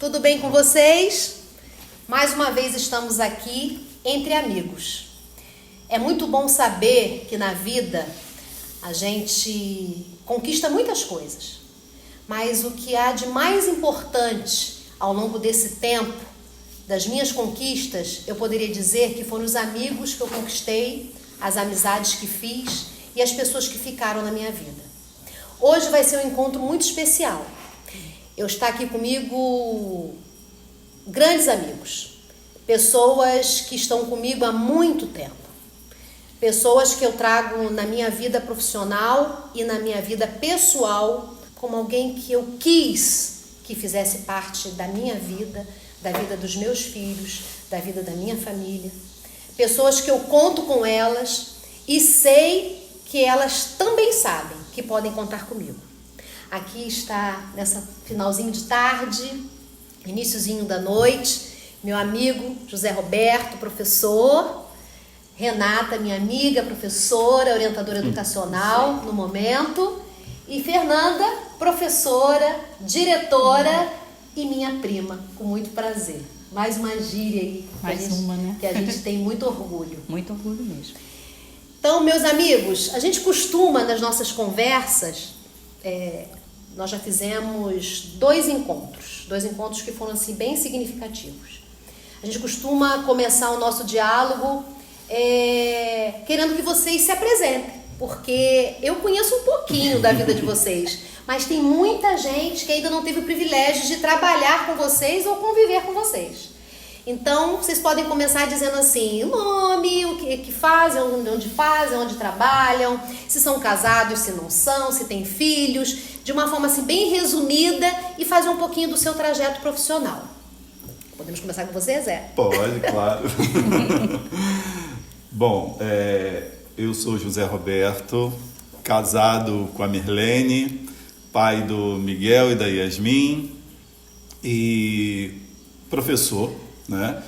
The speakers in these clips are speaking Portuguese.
tudo bem com vocês? Mais uma vez estamos aqui entre amigos. É muito bom saber que na vida a gente conquista muitas coisas, mas o que há de mais importante ao longo desse tempo, das minhas conquistas, eu poderia dizer que foram os amigos que eu conquistei, as amizades que fiz e as pessoas que ficaram na minha vida. Hoje vai ser um encontro muito especial. Eu estou aqui comigo grandes amigos, pessoas que estão comigo há muito tempo, pessoas que eu trago na minha vida profissional e na minha vida pessoal como alguém que eu quis que fizesse parte da minha vida, da vida dos meus filhos, da vida da minha família. Pessoas que eu conto com elas e sei que elas também sabem que podem contar comigo. Aqui está, nessa finalzinho de tarde, iniciozinho da noite, meu amigo José Roberto, professor, Renata, minha amiga, professora, orientadora educacional no momento, e Fernanda, professora, diretora e minha prima, com muito prazer. Mais uma gíria aí, que a gente tem muito orgulho. Muito orgulho mesmo. Então, meus amigos, a gente costuma nas nossas conversas, nós já fizemos dois encontros que foram assim bem significativos. A gente costuma começar o nosso diálogo querendo que vocês se apresentem, porque eu conheço um pouquinho da vida de vocês, mas tem muita gente que ainda não teve o privilégio de trabalhar com vocês ou conviver com vocês. Então, vocês podem começar dizendo assim, o nome, o que fazem, onde trabalham, se são casados, se não são, se têm filhos, de uma forma assim bem resumida e fazer um pouquinho do seu trajeto profissional. Podemos começar com você, Zé? Pode, claro. Bom, eu sou José Roberto, casado com a Mirlene, pai do Miguel e da Yasmin e professor, né?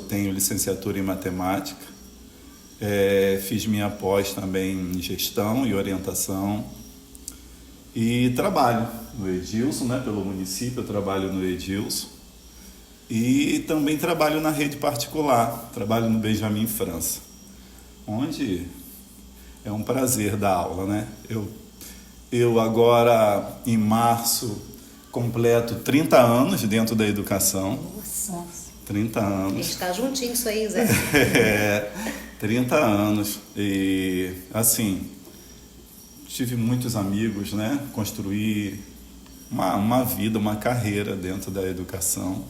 Tenho licenciatura em matemática, fiz minha pós também em gestão e orientação e trabalho no Edilson, né? Pelo município eu trabalho no Edilson e também trabalho na rede particular, trabalho no Benjamin França, onde é um prazer dar aula, né? Eu agora em março completo 30 anos dentro da educação. Nossa. 30 anos. A gente está juntinho isso aí, Zé. 30 anos. E, assim, tive muitos amigos, né? Construí uma vida, uma carreira dentro da educação.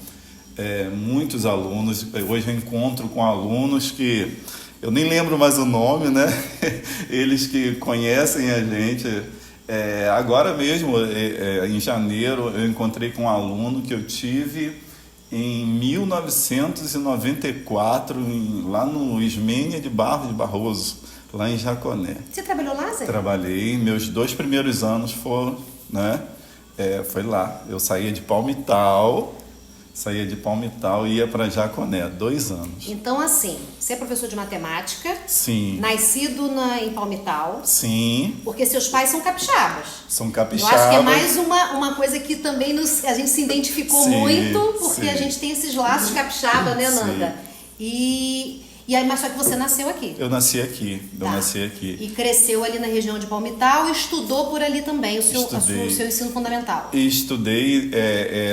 Muitos alunos. Hoje eu encontro com alunos que eu nem lembro mais o nome, né? Eles que conhecem a gente. Agora mesmo, em janeiro, eu encontrei com um aluno que eu tive em 1994, lá no Ismênia de Barros de Barroso, lá em Jaconé. Você trabalhou lá, Zé? Trabalhei, meus 2 primeiros anos foram, né? Foi lá. Eu saía de Palmital e ia para Jaconé, 2 anos. Então, assim, você é professor de matemática. Sim. Nascido em Palmital. Sim. Porque seus pais são capixabas. São capixabas. Eu acho que é mais uma coisa que também a gente se identificou muito, porque a gente tem esses laços capixaba, né, Nanda? E aí, mas só que você nasceu aqui. Eu nasci aqui, E cresceu ali na região de Palmital e estudou por ali também o seu ensino fundamental. E estudei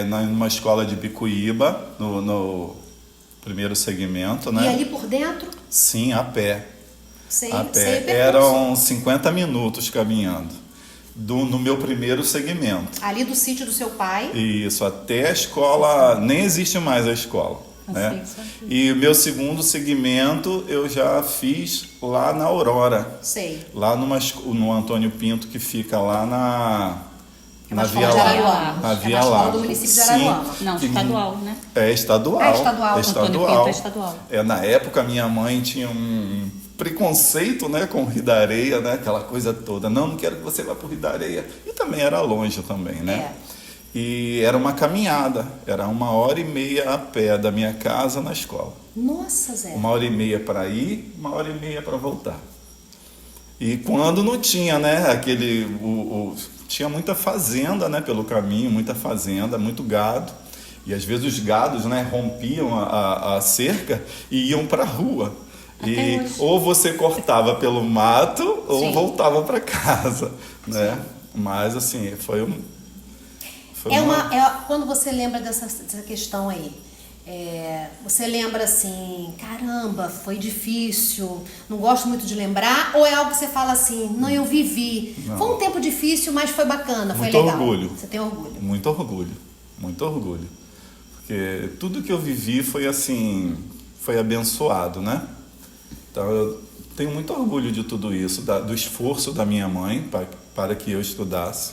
numa escola de Bicuíba, no primeiro segmento, né? E ali por dentro? Sim, a pé. A pé. Eram 50 minutos caminhando. No meu primeiro segmento. Ali do sítio do seu pai? Isso, até a escola, nem existe mais a escola. Né? E o meu segundo segmento eu já fiz lá na Aurora. Sei. Lá no Antônio Pinto, que fica lá na Via Lá. Na Via Lá. Lá. Do município de Araruama. Não, estadual, né? É estadual. Estadual. Antônio Pinto é estadual. Na época, minha mãe tinha um preconceito, né, com o Rio da Areia, né? Aquela coisa toda. Não quero que você vá para o Rio da Areia. E também era longe também, né? E era uma caminhada, era 1h30 a pé da minha casa na escola. Nossa, Zé. 1h30 para ir, 1h30 para voltar. E quando não tinha, né, tinha muita fazenda, né, pelo caminho, muita fazenda, muito gado. E às vezes os gados, né, rompiam a cerca e iam para a rua. E ou você cortava pelo mato ou voltava para casa, né? Mas assim, quando você lembra dessa questão aí, você lembra assim, caramba, foi difícil, não gosto muito de lembrar, ou é algo que você fala assim, não, eu vivi. Não. Foi um tempo difícil, mas foi bacana, foi legal. Muito orgulho. Você tem orgulho? Muito orgulho, muito orgulho. Porque tudo que eu vivi foi assim, foi abençoado, né? Então eu tenho muito orgulho de tudo isso, do esforço da minha mãe para que eu estudasse.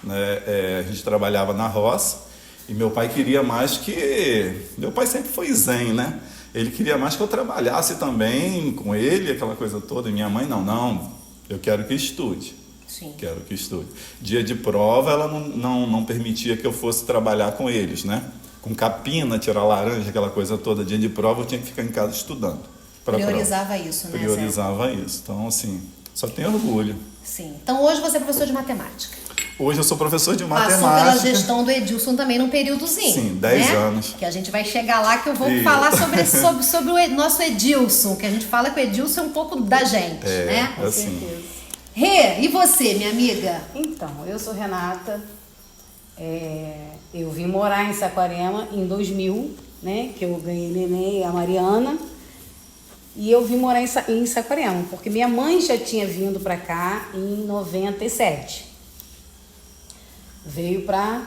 Né? A gente trabalhava na roça e meu pai queria mais que... Meu pai sempre foi zen, né? Ele queria mais que eu trabalhasse também com ele, aquela coisa toda. E minha mãe, não, eu quero que estude. Sim. Quero que estude. Dia de prova, ela não permitia que eu fosse trabalhar com eles, né? Com capina, tirar laranja, aquela coisa toda. Dia de prova, eu tinha que ficar em casa estudando. Priorizava isso, né? Priorizava isso. Então, assim, só tenho orgulho. Sim. Então, hoje você é professor de matemática. Hoje eu sou professor de matemática. Passou pela gestão do Edilson também num períodozinho. Sim, 10 anos. Que a gente vai chegar lá, que eu vou falar sobre o nosso Edilson, que a gente fala que o Edilson é um pouco da gente, né? Com certeza. Rê, e você, minha amiga? Então, eu sou Renata. Eu vim morar em Saquarema em 2000, né? Que eu ganhei neném, a Mariana. E eu vim morar em Saquarema, porque minha mãe já tinha vindo para cá em 97. Veio para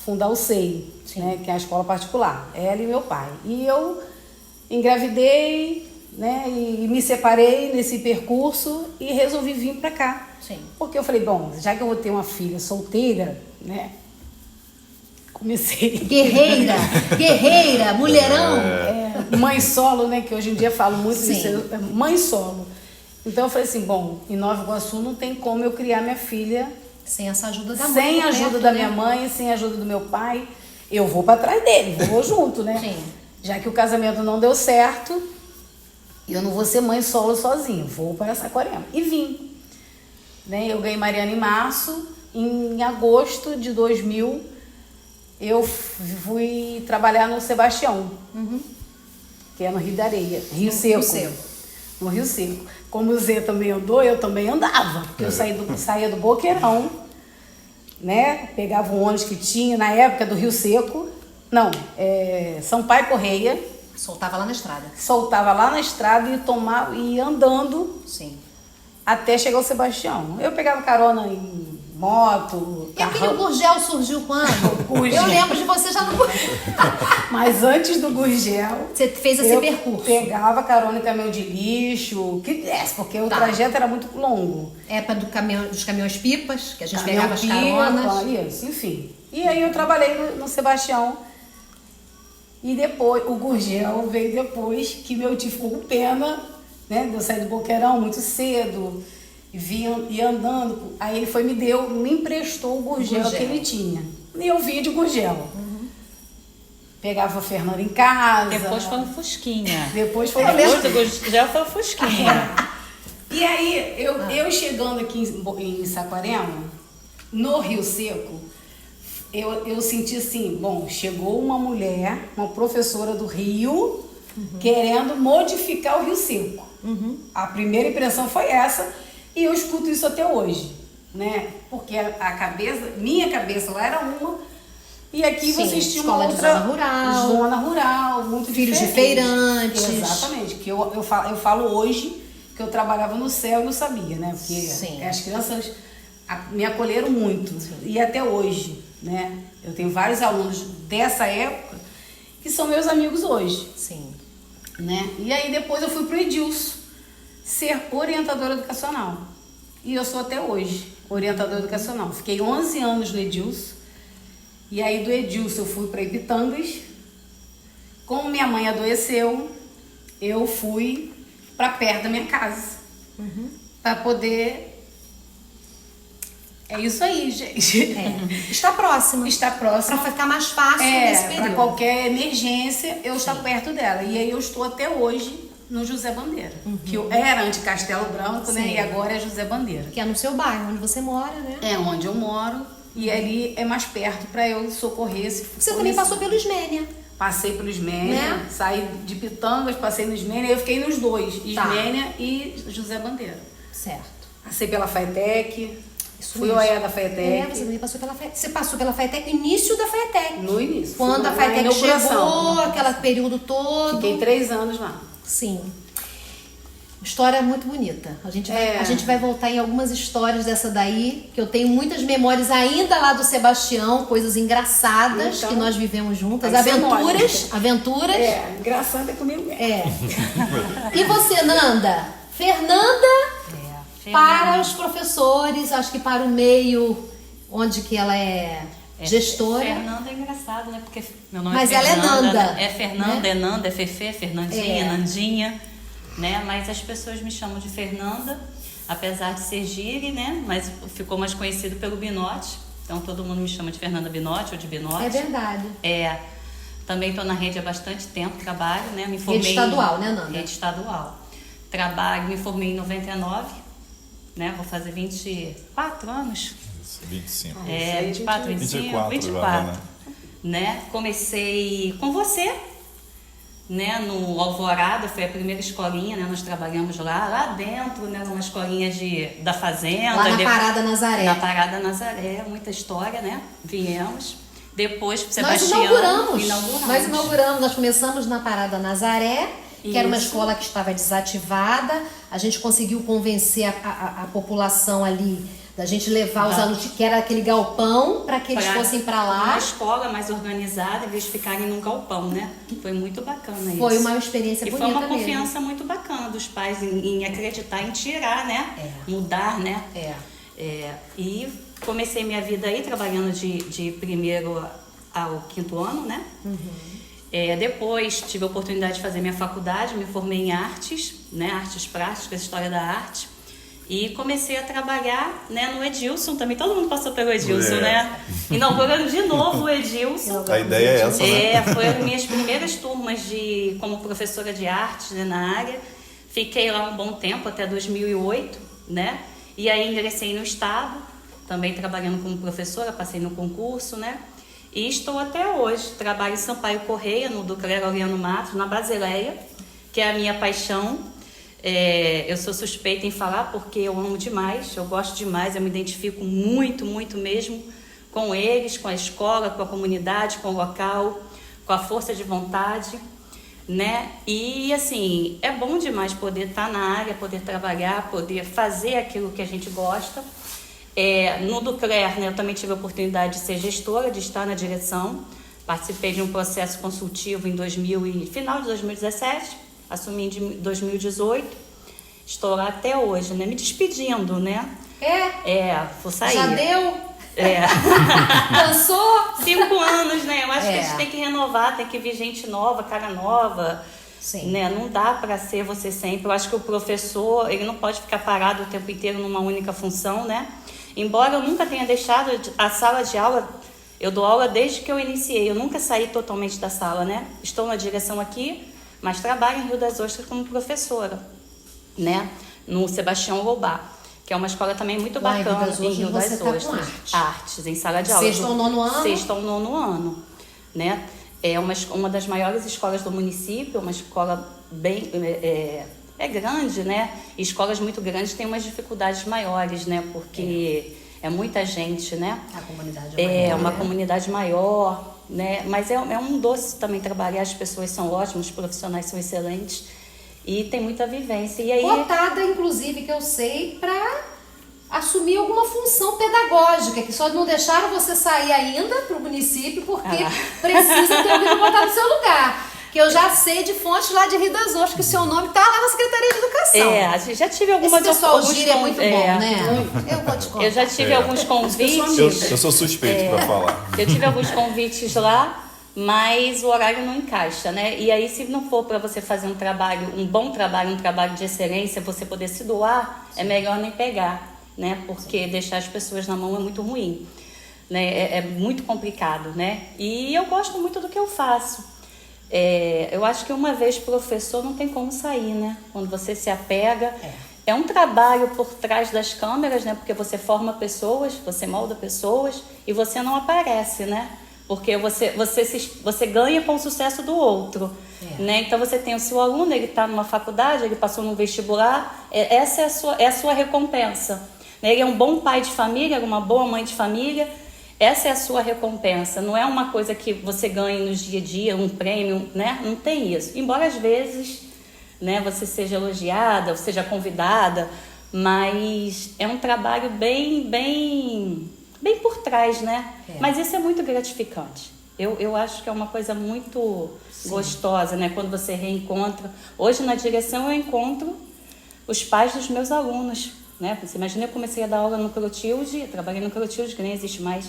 fundar o SEI, né, que é a escola particular, ela e meu pai. E eu engravidei, né, e me separei nesse percurso e resolvi vir para cá. Sim. Porque eu falei, bom, já que eu vou ter uma filha solteira, né, comecei... Guerreira, mulherão. Mãe solo, né, que hoje em dia falo muito Sim. isso, mãe solo. Então eu falei assim, bom, em Nova Iguaçu não tem como eu criar minha filha sem essa ajuda da mãe. Sem a ajuda da minha mãe, sem a ajuda do meu pai. Eu vou para trás dele, vou junto, né? Sim. Já que o casamento não deu certo, eu não vou ser mãe solo sozinha, vou para Saquarema. E vim. Né? Eu ganhei Mariana em março, em agosto de 2000, eu fui trabalhar no Sebastião, que é no Rio da Areia, Rio Seco. No Rio Seco. Como o Zé também andou, eu também andava. Porque eu saía do Boqueirão, né? Pegava um ônibus que tinha na época do Rio Seco. Não, Sampaio Correia. Soltava lá na estrada. Soltava lá na estrada e ia andando. Sim. Até chegar ao Sebastião. Eu pegava carona em moto, E aquele Gurgel surgiu quando? Gurgel. Eu lembro de você já no Gurgel. Mas antes do Gurgel... Você fez esse percurso. Pegava carona em caminhão de lixo, porque o trajeto era muito longo. Época dos caminhões pipas, que a gente Caminhão pegava as caronas. Isso, enfim. E aí eu trabalhei no Sebastião. E depois, o Gurgel veio depois, que meu tio ficou com pena, né? De eu sair do Boqueirão muito cedo. E andando, aí ele me emprestou o Gurgel que ele tinha. E eu vim de Gurgel. Pegava a Fernanda em casa. Depois foi um Fusquinha. Depois foi Depois do Gurgel foi um Fusquinha. E aí, eu chegando aqui em Saquarema, no Rio Seco, eu senti assim, bom, chegou uma mulher, uma professora do Rio, querendo modificar o Rio Seco. A primeira impressão foi essa. E eu escuto isso até hoje, né? Porque minha cabeça lá era uma, e aqui vocês tinham escola uma outra... de zona rural, muito filhos diferente. de feirantes. Exatamente, que eu falo hoje que eu trabalhava no céu e não sabia, né? Porque as crianças me acolheram muito, e até hoje, né? Eu tenho vários alunos dessa época que são meus amigos hoje. Sim. Né? E aí depois eu fui pro Edilson ser orientadora educacional. E eu sou até hoje orientadora educacional. Fiquei 11 anos no Edilson. E aí do Edilson eu fui para Ipitangas. Como minha mãe adoeceu, eu fui para perto da minha casa. Para poder... É isso aí, gente. Está próxima. Está próxima. Para ficar mais fácil nesse período. Para qualquer emergência, eu estou perto dela. E aí eu estou até hoje no José Bandeira. Que era antes Castelo Branco, né? Sim. E agora é José Bandeira. Que é no seu bairro, onde você mora, né? É onde eu moro. E ali é mais perto para eu socorrer se Você também passou pelo Ismênia. Passei pelo Ismênia, Né? saí de Pitangas, passei no Ismênia, eu fiquei nos dois, Tá. Ismênia e José Bandeira. Certo. Passei pela FAETEC, Isso fui mesmo. OEA da É, FAETEC, você também passou pela FAETEC. Você passou pela FAETEC no início da FAETEC. no início. Quando a Fui na FAETEC inauguração. chegou, aquele período todo. Fiquei 3 anos lá. Sim. História muito bonita. A gente vai voltar em algumas histórias dessa daí, que eu tenho muitas memórias ainda lá do Sebastião, coisas engraçadas Então, que nós vivemos juntas, vai ser aventuras. É, engraçado é comigo mesmo. É. E você, Nanda? Fernanda, para os professores, acho que para o meio onde que ela é gestora. Fernanda é engraçado, né? Porque meu nome Mas é ela é Fernanda. Nanda, É Fernanda, né? é Nanda, é Fefe, é Fernandinha, É. Nandinha, né? Mas as pessoas me chamam de Fernanda, apesar de ser gíria, né? Mas ficou mais conhecido pelo Binote. Então todo mundo me chama de Fernanda Binote ou de Binote. É verdade. É. Também estou na rede há bastante tempo, trabalho, né? Me formei Rede estadual, né, Nanda? Rede estadual. Trabalho, me formei em 99, né? Vou fazer 24 anos. 25. É, 24, 25, 24 agora, né? Comecei com você, né? No Alvorada, foi a primeira escolinha, né? Nós trabalhamos lá dentro, né? Numa escolinha da fazenda. Lá na Parada Nazaré. Na Parada Nazaré, muita história, né? Viemos. Depois, Nós Sebastião. inauguramos. Nós começamos na Parada Nazaré, que era uma Isso. escola que estava desativada. A gente conseguiu convencer a população ali da gente levar os Tá. alunos, que era aquele galpão, para que eles fossem para Uma lá. escola mais organizada, eles ficarem num galpão, né? Foi muito bacana isso. Foi uma experiência E bonita foi uma mesmo. confiança muito bacana dos pais em acreditar, em tirar, né? Mudar, né? E comecei minha vida aí trabalhando de primeiro ao 5º ano, né? Depois tive a oportunidade de fazer minha faculdade, me formei em artes, né? Artes plásticas, história da arte. E comecei a trabalhar, né, no Edilson também. Todo mundo passou pelo Edilson, né? Inaugurando de novo o Edilson. A ideia é essa, né? Foi as minhas primeiras turmas como professora de artes, né, na área. Fiquei lá um bom tempo, até 2008, né? E aí ingressei no Estado, também trabalhando como professora, passei no concurso, né? E estou até hoje. Trabalho em Sampaio Correia, no Ducler Aureliano Matos, na Basileia, que é a minha paixão. Eu sou suspeita em falar porque eu amo demais, eu gosto demais, eu me identifico muito, muito mesmo com eles, com a escola, com a comunidade, com o local, com a força de vontade, né? E assim, é bom demais poder estar na área, poder trabalhar, poder fazer aquilo que a gente gosta. No Ducler, né, eu também tive a oportunidade de ser gestora, de estar na direção. Participei de um processo consultivo em final de 2017. Assumi em 2018, estou lá até hoje, né? Me despedindo, né? Vou sair. Já deu? Cansou? 5 anos, né? Eu acho que a gente tem que renovar, tem que vir gente nova, cara nova. Sim. Né? Não dá para ser você sempre. Eu acho que o professor, ele não pode ficar parado o tempo inteiro numa única função, né? Embora eu nunca tenha deixado a sala de aula, eu dou aula desde que eu iniciei, eu nunca saí totalmente da sala, né? Estou na direção aqui, mas trabalho em Rio das Ostras como professora, né? No Sebastião Lobá, que é uma escola também muito Lá em Rio bacana das em Rio Ostras, das você tá com Ostras. arte. Artes, em sala de aula. Sexto ao nono ano? Sexto ao nono ano, né? É uma das maiores escolas do município, uma escola bem... É grande, né? E escolas muito grandes têm umas dificuldades maiores, né? Porque é muita gente, né? A comunidade é maior, uma né? comunidade maior, né? Mas é um doce também trabalhar, as pessoas são ótimas, os profissionais são excelentes e tem muita vivência. E aí, Cotada, inclusive, que eu sei, para assumir alguma função pedagógica, que só não deixaram você sair ainda para o município porque precisa ter alguém para botar no seu lugar. Que eu já sei de fontes lá de Rio das Ostras que o seu nome tá lá na Secretaria de Educação. já tive algumas Esse pessoal gira é muito bom, né? Eu vou te contar. Eu já tive alguns convites. Eu sou suspeito para falar. Eu tive alguns convites lá, mas o horário não encaixa, né? E aí, se não for para você fazer um bom trabalho, um trabalho de excelência, você poder se doar, é melhor nem pegar, né? Porque deixar as pessoas na mão é muito ruim, né? É muito complicado, né? E eu gosto muito do que eu faço. eu acho que uma vez professor não tem como sair, né? Quando você se apega. É um trabalho por trás das câmeras, né? Porque você forma pessoas, você molda pessoas e você não aparece, né? Porque você ganha com o sucesso do outro, né? Então você tem o seu aluno, ele está numa faculdade, ele passou no vestibular, essa é a sua recompensa. Ele é um bom pai de família, uma boa mãe de família, essa é a sua recompensa. Não é uma coisa que você ganhe no dia a dia, um prêmio, né? Não tem isso. Embora às vezes, né, você seja elogiada, ou seja convidada, mas é um trabalho bem por trás, né? Mas isso é muito gratificante. Eu acho que é uma coisa muito gostosa, né? Quando você reencontra. Hoje na direção eu encontro os pais dos meus alunos, né? Você imagina, eu comecei a dar aula no Clotilde, trabalhei no Clotilde, que nem existe mais,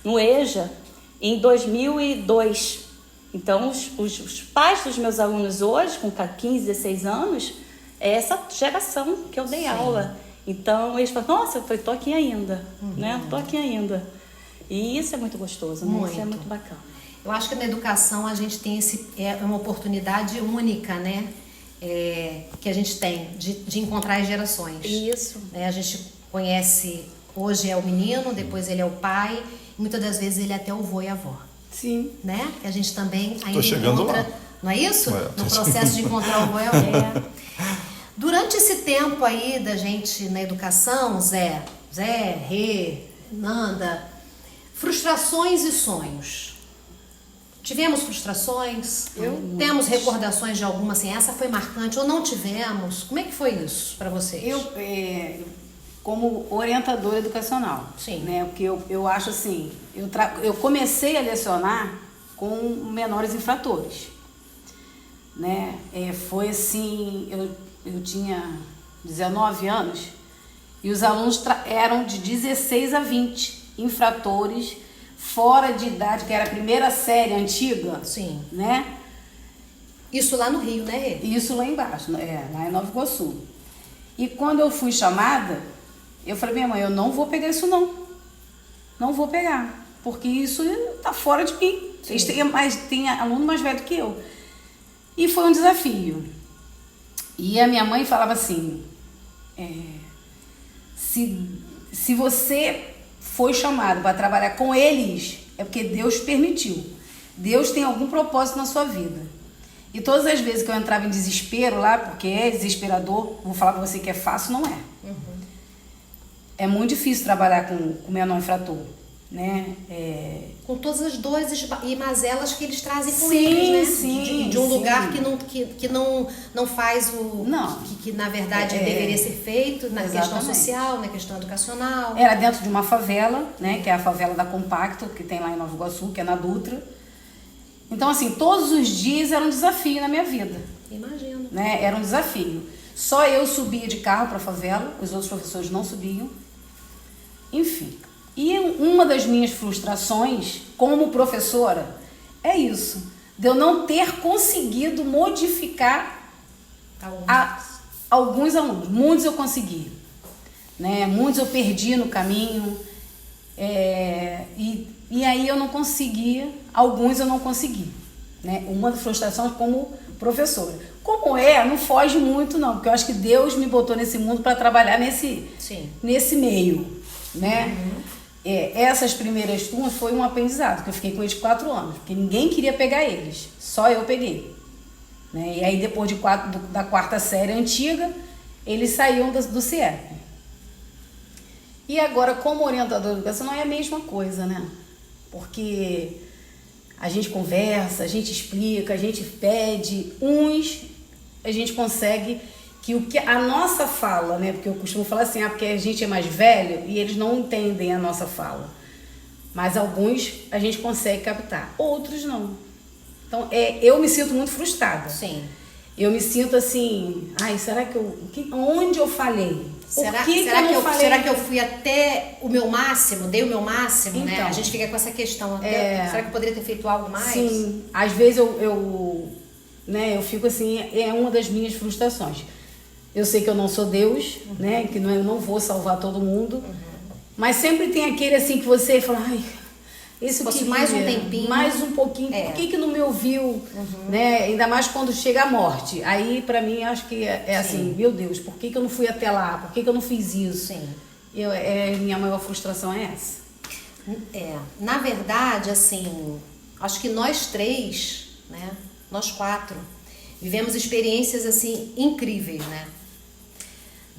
no EJA, em 2002. Então, os pais dos meus alunos hoje, com 15, 16 anos, é essa geração que eu dei aula. Então, eles falam, nossa, eu tô aqui ainda, né? Tô aqui ainda. E isso é muito gostoso, né? Isso é muito bacana. Eu acho que na educação a gente tem uma oportunidade única, né? Que a gente tem de encontrar as gerações. Isso. A gente conhece, hoje é o menino, depois ele é o pai, e muitas das vezes ele é até o avô e a avó. Sim. Né? Que a gente também ainda Tô chegando encontra, lá. Não é isso? No processo de encontrar o avô e a avó. Durante esse tempo aí da gente na educação, Zé, Rê, Nanda, frustrações e sonhos. Tivemos frustrações? Temos recordações de alguma, assim, essa foi marcante ou não tivemos? Como é que foi isso para vocês? Como orientadora educacional, né? Porque eu acho assim, eu comecei a lecionar com menores infratores, né? Foi assim, eu tinha 19 anos e os alunos eram de 16 a 20 infratores fora de idade, que era a primeira série antiga, né? Isso lá no Rio, né, Rê? Isso lá embaixo, lá em Nova Iguaçu. E quando eu fui chamada, eu falei, minha mãe, eu não vou pegar isso não. Não vou pegar, porque isso tá fora de mim. Tem aluno mais velho que eu. E foi um desafio. E a minha mãe falava assim, se você foi chamado para trabalhar com eles, é porque Deus permitiu. Deus tem algum propósito na sua vida. E todas as vezes que eu entrava em desespero lá, porque é desesperador, vou falar para você que é fácil, não é. É muito difícil trabalhar com menor infrator, né? Com todas as dores e mazelas que eles trazem com eles, né? De um lugar que não faz o que na verdade deveria ser feito na questão social, na questão educacional. Era dentro de uma favela, né? Que é a favela da Compacto, que tem lá em Nova Iguaçu, que é na Dutra. Então, assim, todos os dias era um desafio na minha vida. Imagino. Né? Era um desafio. Só eu subia de carro para a favela, os outros professores não subiam. Enfim. E uma das minhas frustrações como professora é isso, de eu não ter conseguido modificar alguns alunos. Muitos eu consegui, né? Muitos eu perdi no caminho, e aí eu não conseguia, alguns eu não consegui, né? Uma das frustrações como professora. Como não foge muito não, porque eu acho que Deus me botou nesse mundo para trabalhar nesse meio, né? Essas primeiras turmas foi um aprendizado, que eu fiquei com eles 4 anos, porque ninguém queria pegar eles, só eu peguei, né? E aí depois da 4ª série antiga, eles saíam do CIEP. E agora, como orientador de educação, não é a mesma coisa, né? Porque a gente conversa, a gente explica, a gente pede, a gente consegue que a nossa fala, né? Porque eu costumo falar assim, porque a gente é mais velho e eles não entendem a nossa fala. Mas alguns a gente consegue captar, outros não. Então, eu me sinto muito frustrada. Sim. Eu me sinto assim, será que onde eu falei? Será que eu fui até o meu máximo, dei o meu máximo, então, né? A gente fica com essa questão até. Será que eu poderia ter feito algo mais? Sim, às vezes eu fico assim, é uma das minhas frustrações. Eu sei que eu não sou Deus, né? Que eu não vou salvar todo mundo. Mas sempre tem aquele assim que você fala, Esse eu fosse queria, mais um tempinho. mais um pouquinho. É. Por que não me ouviu, né? Ainda mais quando chega a morte. Aí, pra mim, acho que é assim, meu Deus, por que eu não fui até lá? Por que eu não fiz isso? Sim. Minha maior frustração é essa. Na verdade, assim, acho que nós três, né? Nós quatro, vivemos experiências, assim, incríveis, né?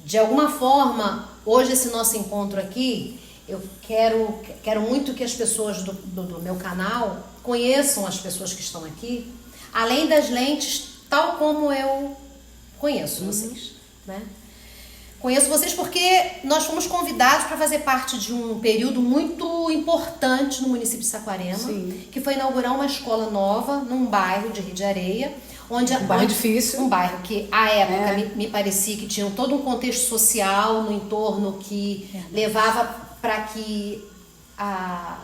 De alguma forma, hoje esse nosso encontro aqui, eu quero muito que as pessoas do meu canal conheçam as pessoas que estão aqui, além das lentes, tal como eu conheço vocês, né? Conheço vocês porque nós fomos convidados para fazer parte de um período muito importante no município de Saquarema, Sim. que foi inaugurar uma escola nova num bairro de Rio de Areia, Um bairro difícil. Um bairro que, à época, me parecia que tinha todo um contexto social no entorno que levava para que a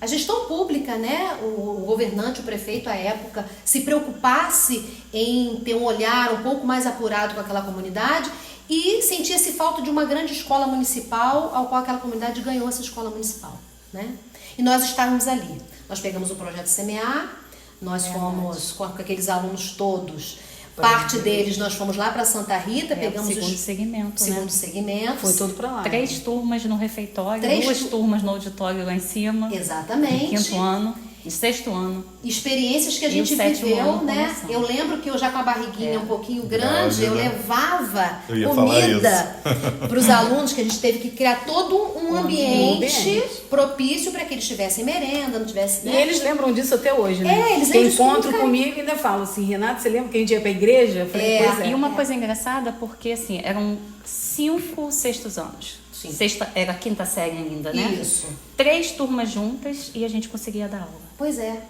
gestão pública, né, o governante, o prefeito à época, se preocupasse em ter um olhar um pouco mais apurado com aquela comunidade e sentia-se falta de uma grande escola municipal, ao qual aquela comunidade ganhou essa escola municipal, né? E nós estávamos ali. Nós pegamos o projeto Semear, nós fomos com aqueles alunos todos. Parte deles nós fomos lá para Santa Rita, pegamos segundo os segmento, segundo segmento. Foi todo pra lá. 3 turmas no refeitório, Três 2 turmas no auditório lá em cima. Exatamente. No 5º ano, no 6º ano. Experiências que a E gente o 7º viveu, ano né? começando. Eu lembro que eu já com a barriguinha um pouquinho grande, eu Grávida. levava Eu ia falar comida para os alunos, que a gente teve que criar todo um ambiente propício para que eles tivessem merenda, não tivessem... E né? eles lembram disso até hoje, né? Eles Tem lembram disso encontro nunca. comigo e ainda falam assim, Renato, você lembra que a gente ia pra igreja? Eu falei, pois é. E uma coisa engraçada, porque assim, eram 5 sextos anos. Sim. Sexta, era a 5ª série ainda, né? Isso. 3 turmas juntas e a gente conseguia dar aula. Pois é.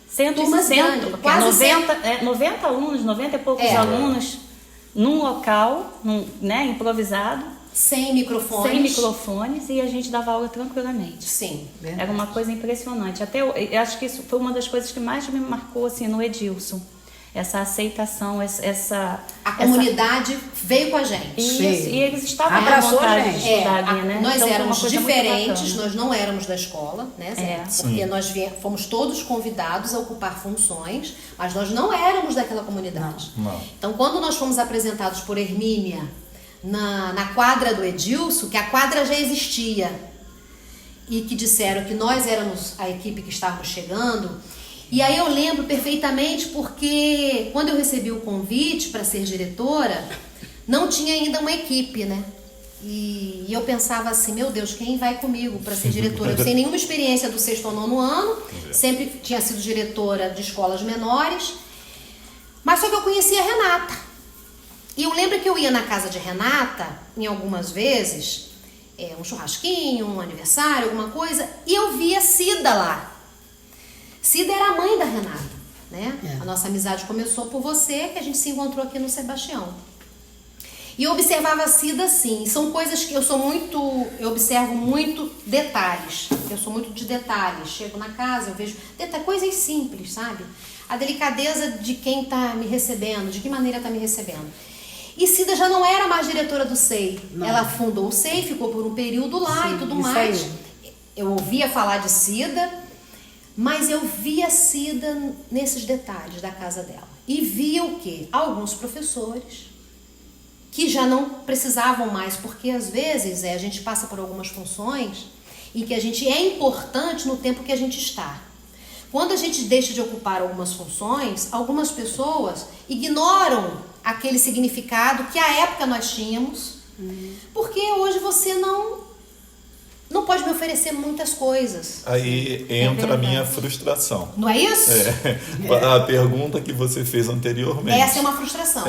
160, grandes, porque quase 90 alunos, 90 e poucos É. alunos num local, né, improvisado, Sem microfones. sem microfones, e a gente dava aula tranquilamente. Sim. Era uma coisa impressionante. Até eu acho que isso foi uma das coisas que mais me marcou assim no Edilson. Essa aceitação, A comunidade veio com a gente. Isso, Sim. e eles estavam à Abraçou a vontade gente. de estudar ali, né? Nós Então, foi uma éramos coisa muito diferentes, bacana. nós não éramos da escola, né, Zé? É. Porque nós fomos todos convidados a ocupar funções, mas nós não éramos daquela comunidade. Não. Então, quando nós fomos apresentados por Hermínia na quadra do Edilson, que a quadra já existia, e que disseram que nós éramos a equipe que estávamos chegando. E aí eu lembro perfeitamente porque quando eu recebi o convite para ser diretora, não tinha ainda uma equipe, né? E eu pensava assim, meu Deus, quem vai comigo para ser diretora? Eu sem nenhuma experiência do 6º ou 9º ano, sempre tinha sido diretora de escolas menores, mas só que eu conhecia a Renata. E eu lembro que eu ia na casa de Renata, em algumas vezes, um churrasquinho, um aniversário, alguma coisa, e eu via Cida lá. Cida era a mãe da Renata, né? A nossa amizade começou por você, que a gente se encontrou aqui no Sebastião. E eu observava a Cida assim, são coisas que eu observo muito detalhes. Eu sou muito de detalhes. Chego na casa, eu vejo coisas simples, sabe? A delicadeza de quem está me recebendo, de que maneira está me recebendo. E Cida já não era mais diretora do SEI. Não. Ela fundou o SEI, ficou por um período lá e tudo isso mais. aí. Eu ouvia falar de Cida, mas eu via Cida nesses detalhes da casa dela. E via o quê? Alguns professores que já não precisavam mais, porque às vezes a gente passa por algumas funções em que a gente é importante no tempo que a gente está. Quando a gente deixa de ocupar algumas funções, algumas pessoas ignoram aquele significado que à época nós tínhamos, porque hoje você não pode me oferecer muitas coisas. Aí entra a minha frustração. Não é isso? A pergunta que você fez anteriormente. Essa é uma frustração.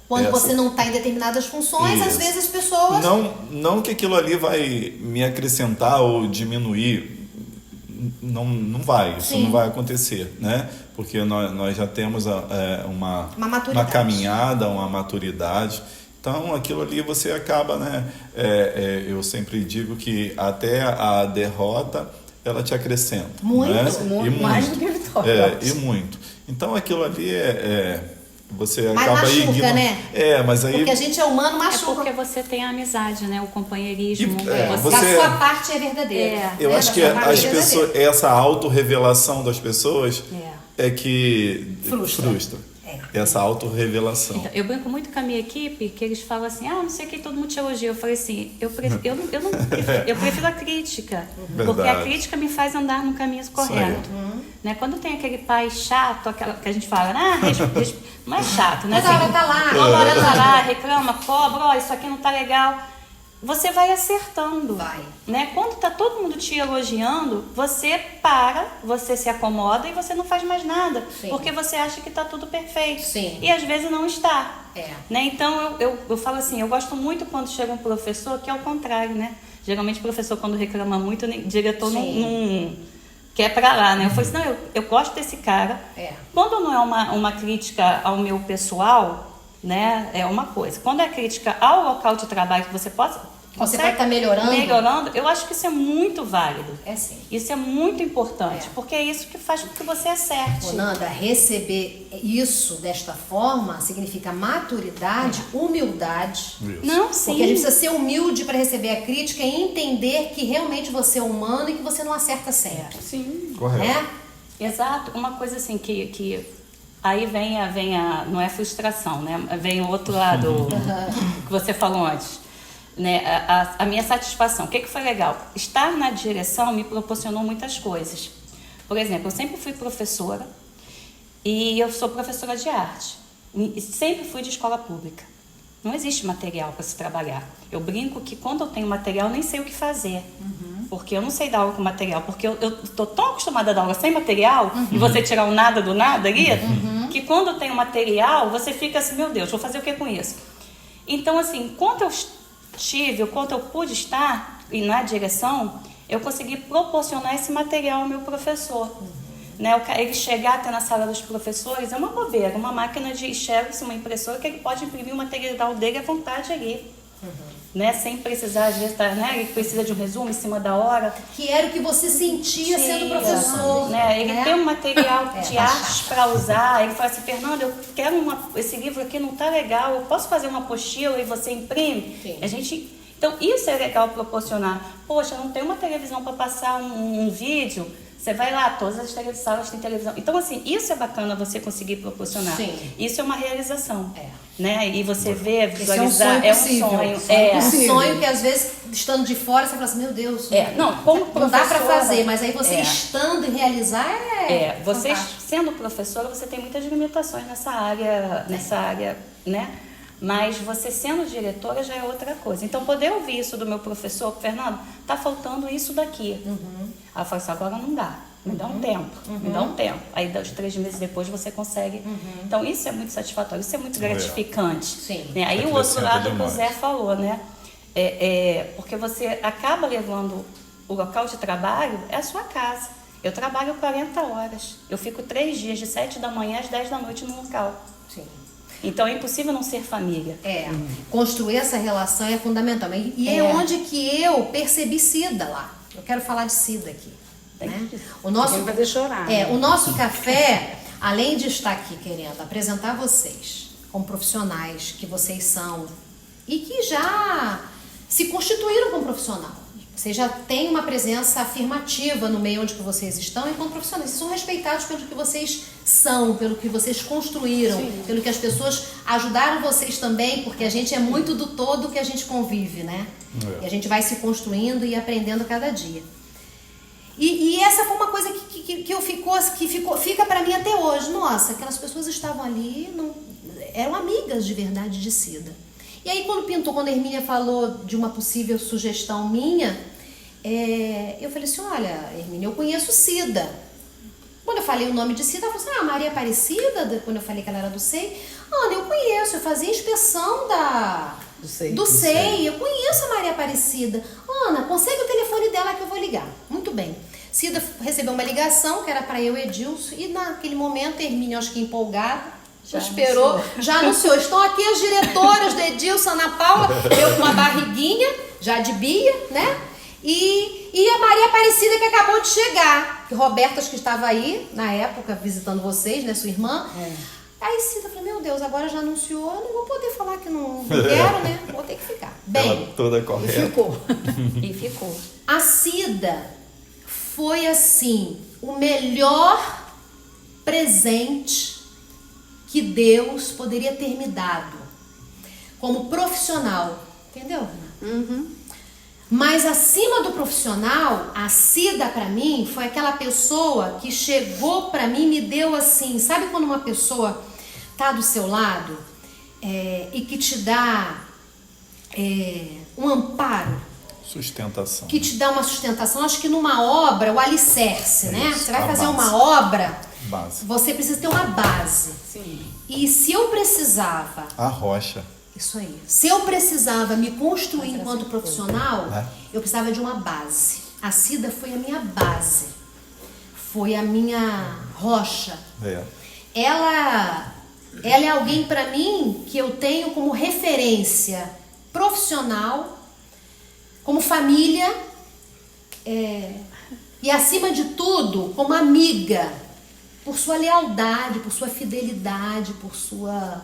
Quando Essa. você não está em determinadas funções, às Isso. vezes as pessoas... Não que aquilo ali vai me acrescentar ou diminuir. Não vai, isso Sim. não vai acontecer, né? Porque nós já temos uma maturidade. caminhada, uma maturidade. Então, aquilo ali você acaba, né? Eu sempre digo que até a derrota, ela te acrescenta. Muito, né? muito, E mais do que a vitória. E muito. Então, aquilo ali você Mas acaba machuca, ignorando. né? Mas aí... Porque a gente é humano, É machuca. porque você tem a amizade, né? O companheirismo. você- A sua parte é verdadeira. Eu né? acho Da que sua parte as é pessoas, verdadeira. essa autorrevelação das pessoas é que Frustra. Essa autorrevelação. Então, eu brinco muito com a minha equipe, que eles falam assim, não sei o que, todo mundo te elogia. Eu falei assim, eu prefiro a crítica, porque a crítica me faz andar no caminho correto. Né? Quando tem aquele pai chato, aquela que a gente fala, não é chato, né? Toda hora tá lá. Toda hora tá lá, reclama, cobra, ó, isso aqui não tá legal. Você vai acertando. Vai. Né? Quando tá todo mundo te elogiando, você para, você se acomoda e você não faz mais nada. Sim. Porque você acha que tá tudo perfeito. Sim. E às vezes não está. Né? Então eu falo assim, eu gosto muito quando chega um professor que é o contrário, né? Geralmente o professor quando reclama muito, o diretor não quer pra lá, né? Eu falo assim, não, eu gosto desse cara. Quando não é uma crítica ao meu pessoal, né? É uma coisa. Quando é crítica ao local de trabalho que você pode estar melhorando, eu acho que isso é muito válido. Sim. Isso é muito importante, porque é isso que faz com que você acerte. Nanda, receber isso desta forma significa maturidade, humildade. Não, sim. Porque a gente precisa ser humilde para receber a crítica e entender que realmente você é humano e que você não acerta sempre. Sim. Correto. Né? Exato. Uma coisa assim que aí vem não é frustração, né? Vem o outro lado que você falou antes. Né? A minha satisfação. O que foi legal? Estar na direção me proporcionou muitas coisas. Por exemplo, eu sempre fui professora e eu sou professora de arte. E sempre fui de escola pública. Não existe material para se trabalhar. Eu brinco que quando eu tenho material, eu nem sei o que fazer. Porque eu não sei dar aula com material. Porque eu estou tão acostumada a dar aula sem material, e você tirar o nada do nada ali, que quando eu tenho material, você fica assim, meu Deus, vou fazer o que com isso? Então, assim, enquanto eu pude estar na direção, eu consegui proporcionar esse material ao meu professor. Né? Ele chegar até na sala dos professores é uma bobeira, uma máquina de xerox, uma impressora que ele pode imprimir o material dele à vontade ali. Né? Sem precisar, às vezes, né? Ele precisa de um resumo em cima da hora. Que era o que você sentia sendo professor. Né? Ele tem um material de artes para usar. Ele fala assim, Fernanda, eu quero esse livro aqui, não está legal, eu posso fazer uma apostila e você imprime? Então, isso é legal proporcionar. Poxa, não tem uma televisão para passar um vídeo. Você vai lá, todas as salas têm televisão. Então, assim, isso é bacana você conseguir proporcionar. Isso é uma realização. Né? E você vê, visualizar, é um sonho. Um sonho que, às vezes, estando de fora, você fala assim, meu Deus, não dá para fazer. Mas aí você estando e realizar você fantástico. Sendo professora, você tem muitas limitações nessa área, né? Mas você sendo diretora já é outra coisa. Então, poder ouvir isso do meu professor, Fernando, tá faltando isso daqui. Aí eu falo assim, agora não dá. Me dá um tempo, me dá um tempo. Aí, 3 meses depois, você consegue. Então, isso é muito satisfatório, isso é muito gratificante. Né? Aí, o outro lado que o Zé falou, né? Porque você acaba levando o local de trabalho, é a sua casa. Eu trabalho 40 horas. Eu fico 3 dias, de 7 da manhã às 10 da noite no local. Então, é impossível não ser família. Construir essa relação é fundamental. E é onde que eu percebi Cida lá. Eu quero falar de Cida aqui. Né? O nosso café, além de estar aqui querendo apresentar vocês como profissionais que vocês são e que já se constituíram como profissional. Vocês já têm uma presença afirmativa no meio onde que vocês estão enquanto profissionais. Vocês são respeitados pelo que vocês são, pelo que vocês construíram, pelo que as pessoas ajudaram vocês também, porque a gente é muito do todo que a gente convive, né? E a gente vai se construindo e aprendendo cada dia. E essa foi uma coisa que fica para mim até hoje. Nossa, aquelas pessoas estavam ali, eram amigas de verdade de Cida. E aí quando a Hermínia falou de uma possível sugestão minha, eu falei assim, olha, Hermínia, eu conheço Cida. Quando eu falei o nome de Cida, ela falou assim, Maria Aparecida, quando eu falei que ela era do SEI. Ana, eu conheço, eu fazia inspeção do SEI, eu conheço a Maria Aparecida. Ana, consegue o telefone dela que eu vou ligar. Muito bem. Cida recebeu uma ligação, que era para eu e Edilson, e naquele momento, Hermínia, acho que empolgada, já anunciou. Estão aqui as diretoras do Edilson, Ana Paula, eu com uma barriguinha, já de Bia, né? E a Maria Aparecida que acabou de chegar. Que Roberta, acho que estava aí, na época, visitando vocês, né, sua irmã. Aí Cida, eu falei, meu Deus, agora já anunciou, eu não vou poder falar que não quero, né? Vou ter que ficar. Bem, Ela toda E correta. ficou. E ficou. a Cida foi, assim, o melhor presente que Deus poderia ter me dado como profissional. Entendeu, Renata? Mas acima do profissional, a Cida pra mim foi aquela pessoa que chegou pra mim e me deu assim, sabe quando uma pessoa tá do seu lado e que te dá um amparo, Sustentação. que te dá uma sustentação? Acho que numa obra, o alicerce, né? Isso, Você vai a fazer base. uma obra, Base. você precisa ter uma base. Sim. E se eu precisava, A rocha. isso aí, se eu precisava me construir enquanto profissional, É. eu precisava de uma base. A Cida foi a minha base, foi a minha rocha. É. Ela é alguém para mim que eu tenho como referência profissional, como família, e acima de tudo, como amiga, por sua lealdade, por sua fidelidade, por sua...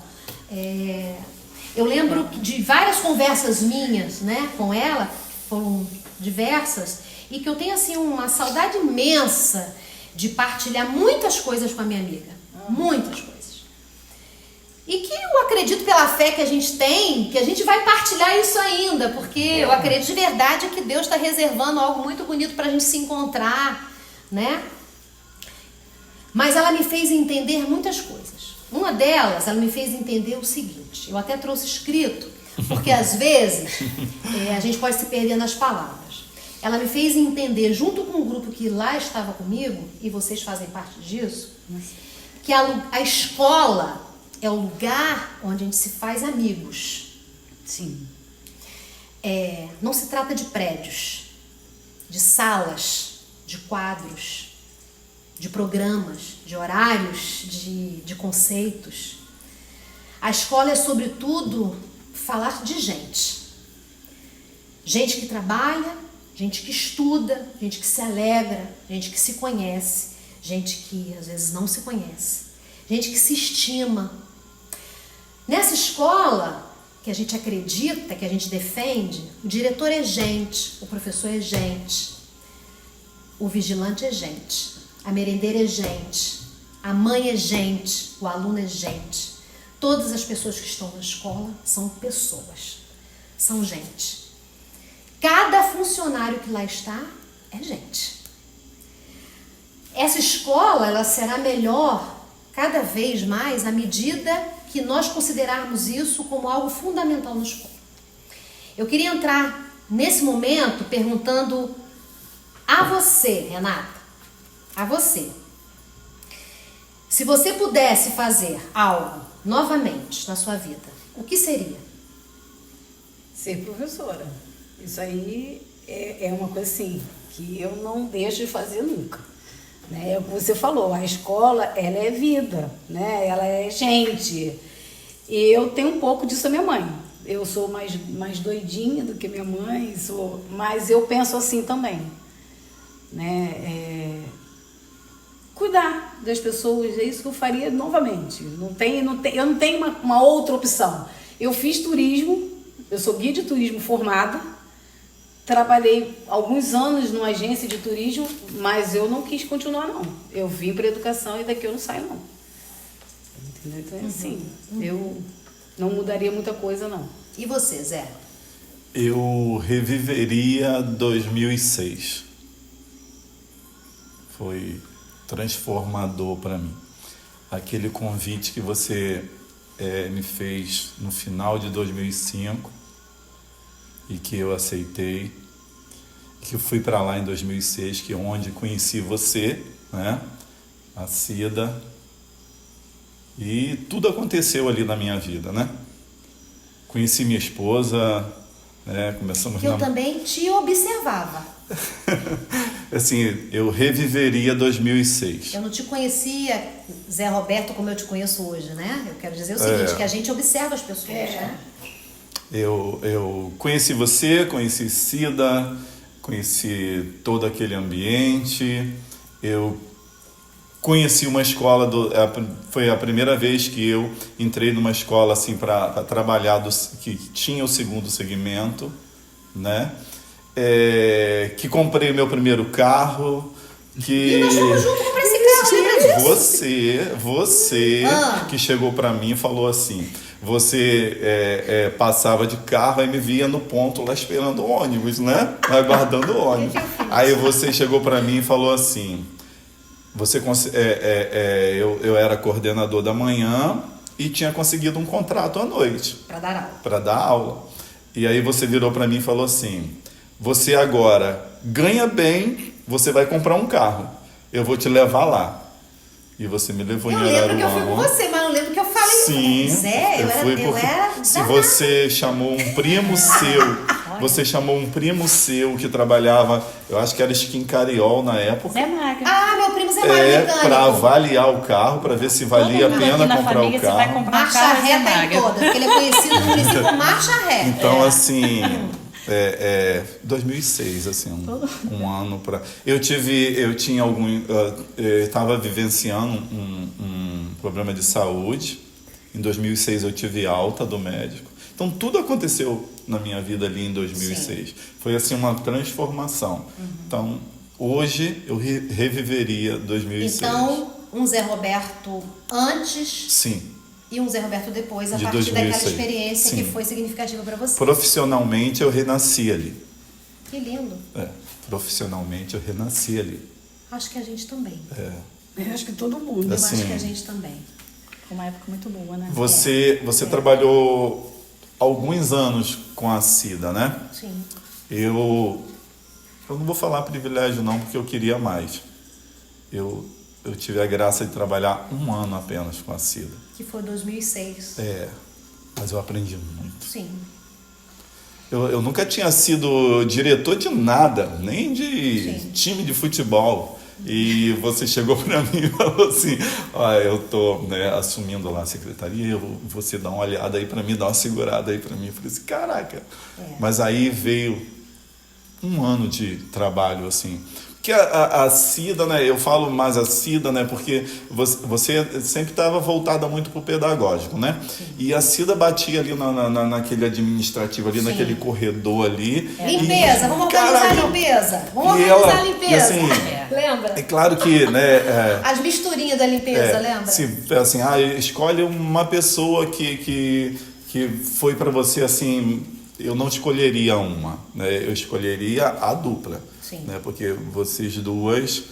Eu lembro de várias conversas minhas, né, com ela, que foram diversas, e que eu tenho assim uma saudade imensa de partilhar muitas coisas com a minha amiga, muitas coisas. E que eu acredito pela fé que a gente tem, que a gente vai partilhar isso ainda, porque eu acredito de verdade que Deus está reservando algo muito bonito para a gente se encontrar, né? Mas ela me fez entender muitas coisas. Uma delas, ela me fez entender o seguinte, eu até trouxe escrito, porque às vezes a gente pode se perder nas palavras. Ela me fez entender, junto com o grupo que lá estava comigo, e vocês fazem parte disso, que a escola é o lugar onde a gente se faz amigos. Sim. Não se trata de prédios, de salas, de quadros, de programas, de horários, de conceitos. A escola é, sobretudo, falar de gente. Gente que trabalha, gente que estuda, gente que se alegra, gente que se conhece, gente que às vezes não se conhece, gente que se estima. Nessa escola que a gente acredita, que a gente defende, o diretor é gente, o professor é gente, o vigilante é gente, a merendeira é gente, a mãe é gente, o aluno é gente. Todas as pessoas que estão na escola são pessoas, são gente. Cada funcionário que lá está é gente. Essa escola, ela será melhor cada vez mais à medida que nós considerarmos isso como algo fundamental na escola. Eu queria entrar nesse momento perguntando a você, Renata, a você, se você pudesse fazer algo novamente na sua vida, o que seria? Ser professora. Isso aí é uma coisa assim, que eu não deixo de fazer nunca. Né? É o que você falou, a escola, ela é vida, né? Ela é gente. E eu tenho um pouco disso da minha mãe. Eu sou mais doidinha do que minha mãe, mas eu penso assim também. Né? Cuidar das pessoas, é isso que eu faria novamente. Eu não tenho uma outra opção. Eu fiz turismo, eu sou guia de turismo formada, trabalhei alguns anos numa agência de turismo, mas eu não quis continuar, não. Eu vim para educação e daqui eu não saio, não. Entendeu? Então, assim, eu não mudaria muita coisa, não. E você, Zé? Eu reviveria 2006. Foi transformador para mim. Aquele convite que você me fez no final de 2005 e que eu aceitei, que eu fui para lá em 2006, que é onde conheci você, né? A Cida, e tudo aconteceu ali na minha vida, né? Conheci minha esposa, né? Começamos Eu também te observava. assim, eu reviveria 2006. Eu não te conhecia, Zé Roberto, como eu te conheço hoje, né? Eu quero dizer o seguinte, que a gente observa as pessoas, né? Eu conheci você, conheci Cida, conheci todo aquele ambiente, eu conheci uma escola, foi a primeira vez que eu entrei numa escola assim para trabalhar, que tinha o segundo segmento, né? Que comprei meu primeiro carro, E nós fomos juntos comprar esse carro, lembra disso? Você que chegou para mim e falou assim, você passava de carro e me via no ponto lá esperando o ônibus, né? Aguardando o ônibus. Aí você chegou para mim e falou assim, eu era coordenador da manhã e tinha conseguido um contrato à noite. Para dar aula. E aí você virou para mim e falou assim, você agora ganha bem, você vai comprar um carro. Eu vou te levar lá. E você me levou em Araruama. Eu lembro que eu fui com você, mas eu lembro que eu falei. Sim, eu era se você chamou um primo seu, que trabalhava, eu acho que era Esquincariol na época. Zé Maga. Meu primo Zé Maga, mecânico. Para avaliar o carro, para ver se valia a pena comprar o carro. Vai comprar Marcha ré tá em todas, porque ele é conhecido no município como marcha ré. Então, assim, 2006, assim, um ano para. Eu estava vivenciando um problema de saúde. Em 2006 eu tive alta do médico. Então tudo aconteceu na minha vida ali em 2006. Sim. Foi assim uma transformação. Então hoje eu reviveria 2006. Então um Zé Roberto antes. Sim. E um Zé Roberto depois, a de partir 2006. daquela experiência. Sim. Que foi significativa para você. Profissionalmente eu renasci ali. Que lindo. Profissionalmente eu renasci ali. Acho que a gente também. Eu acho que todo mundo. Assim, eu acho que a gente também. Foi uma época muito boa, né? Você trabalhou alguns anos com a Cida, né? Sim. Eu não vou falar privilégio não, porque eu queria mais. Eu tive a graça de trabalhar 1 ano apenas com a Cida. Que foi 2006. Mas eu aprendi muito. Sim. Eu nunca tinha sido diretor de nada, nem de time de futebol. E você chegou para mim e falou assim, eu estou assumindo lá a secretaria, você dá uma olhada aí para mim, dá uma segurada aí para mim. Eu falei assim, caraca. Mas aí veio 1 ano de trabalho, assim. Porque a Cida, né, eu falo mais a Cida, né, porque você sempre estava voltada muito para o pedagógico, né? Sim. E a Cida batia ali naquele administrativo, ali naquele corredor ali. Limpeza, vamos organizar a limpeza. Vamos organizar a limpeza. E assim, lembra? É claro que, né... As misturinhas da limpeza, lembra? Assim, escolhe uma pessoa que foi para você, assim... Eu não escolheria uma, né? Eu escolheria a dupla. Sim. Né? Porque vocês duas,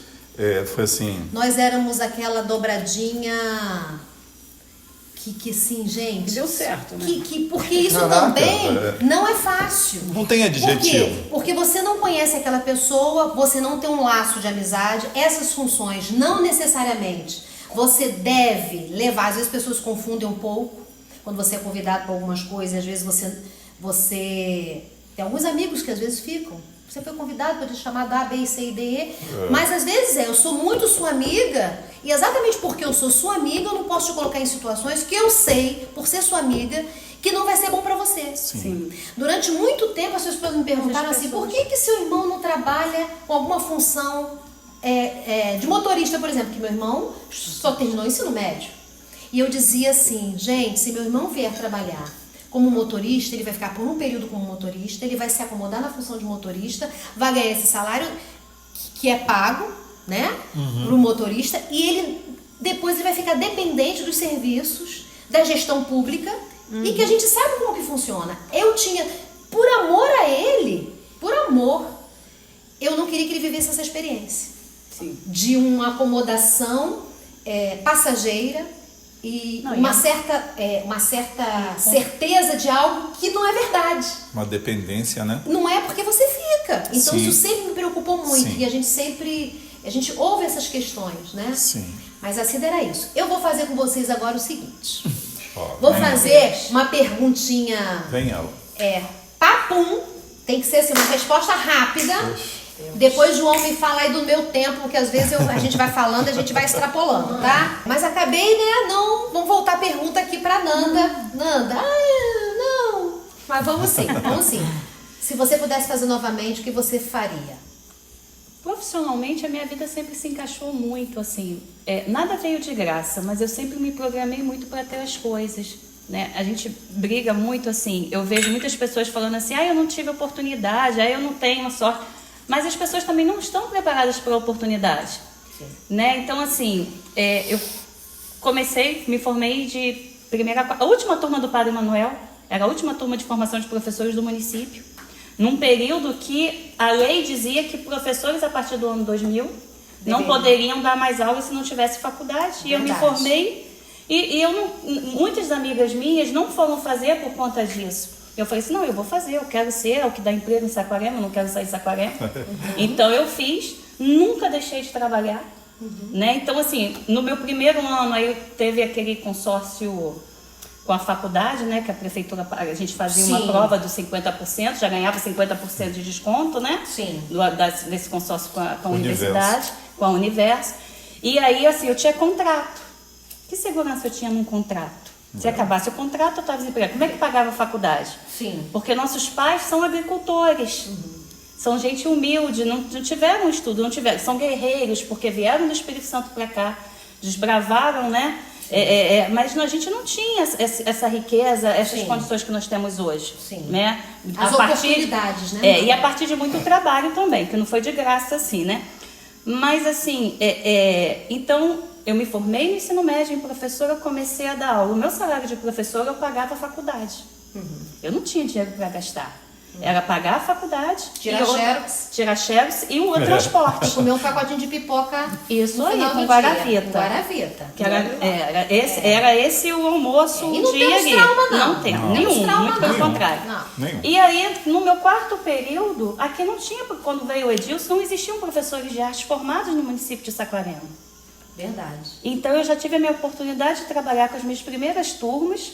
foi assim... Nós éramos aquela dobradinha que sim, gente... Deu certo, né? Porque isso também não é fácil. Não tem adjetivo. Por quê? Porque você não conhece aquela pessoa, você não tem um laço de amizade. Essas funções, não necessariamente, você deve levar. Às vezes as pessoas confundem um pouco, quando você é convidado para algumas coisas, às vezes você tem alguns amigos que às vezes ficam. Você foi convidado para te chamar da A, B, C, D, E. Mas às vezes eu sou muito sua amiga e exatamente porque eu sou sua amiga eu não posso te colocar em situações que eu sei, por ser sua amiga, que não vai ser bom para você. Sim. Durante muito tempo as pessoas me perguntaram assim, por que seu irmão não trabalha com alguma função de motorista, por exemplo, que meu irmão só terminou o ensino médio. E eu dizia assim, gente, se meu irmão vier trabalhar como motorista, ele vai ficar por um período como motorista, ele vai se acomodar na função de motorista, vai ganhar esse salário que é pago, né, para o motorista, e depois ele vai ficar dependente dos serviços da gestão pública e que a gente sabe como que funciona. Eu tinha, por amor a ele, eu não queria que ele vivesse essa experiência. Sim. De uma acomodação passageira, e uma certa certeza de algo que não é verdade. Uma dependência, né? Não é porque você fica. Então Sim. isso sempre me preocupou muito. Sim. E a gente ouve essas questões, né? Sim. Mas assim era isso. Eu vou fazer com vocês agora o seguinte. Vou fazer uma perguntinha. Vem ela. Papum. Tem que ser assim, uma resposta rápida. Depois João me fala aí do meu tempo, porque às vezes a gente vai falando, a gente vai extrapolando, tá? Mas acabei, né? Não, vamos voltar a pergunta aqui pra Nanda. Nanda, não. Mas vamos sim. Se você pudesse fazer novamente, o que você faria? Profissionalmente, a minha vida sempre se encaixou muito, assim, nada veio de graça, mas eu sempre me programei muito para ter as coisas, né? A gente briga muito, assim, eu vejo muitas pessoas falando assim, eu não tive oportunidade, eu não tenho sorte, mas as pessoas também não estão preparadas para a oportunidade, né? Então, assim, eu me formei de a última turma do Padre Manuel, era a última turma de formação de professores do município, num período que a lei dizia que professores a partir do ano 2000 não poderiam dar mais aula se não tivesse faculdade. E eu me formei e muitas amigas minhas não foram fazer por conta disso. Eu falei assim, não, eu vou fazer, eu quero ser, é o que dá emprego em Saquarema, eu não quero sair de Saquarema. Então eu fiz, nunca deixei de trabalhar. Né? Então, assim, no meu primeiro ano aí teve aquele consórcio com a faculdade, né, que a prefeitura, a gente fazia uma prova dos 50%, já ganhava 50% de desconto, né? Sim. Desse consórcio com a universidade, com a Universo. E aí, assim, eu tinha contrato. Que segurança eu tinha num contrato? Se acabasse o contrato, eu estava desempregada. Como é que pagava a faculdade? Sim. Porque nossos pais são agricultores. São gente humilde, não tiveram estudo, não tiveram, são guerreiros, porque vieram do Espírito Santo para cá, desbravaram, né? Mas a gente não tinha essa riqueza, essas condições que nós temos hoje. Né? As oportunidades, né? E a partir de muito trabalho também, que não foi de graça assim, né? Mas assim, então eu me formei no ensino médio em professora, eu comecei a dar aula. O meu salário de professora eu pagava a faculdade. Eu não tinha dinheiro para gastar. Era pagar a faculdade, tirar xerox e um outro transporte. Comer um pacotinho de pipoca. Isso aí, com guaravita. Que era esse o almoço e não dia tem trauma, não tem nenhum, muito pelo contrário. E aí, no meu quarto período, aqui não tinha, quando veio o Edilson, não existiam professores de arte formados no município de Saquarema. Verdade. Então eu já tive a minha oportunidade de trabalhar com as minhas primeiras turmas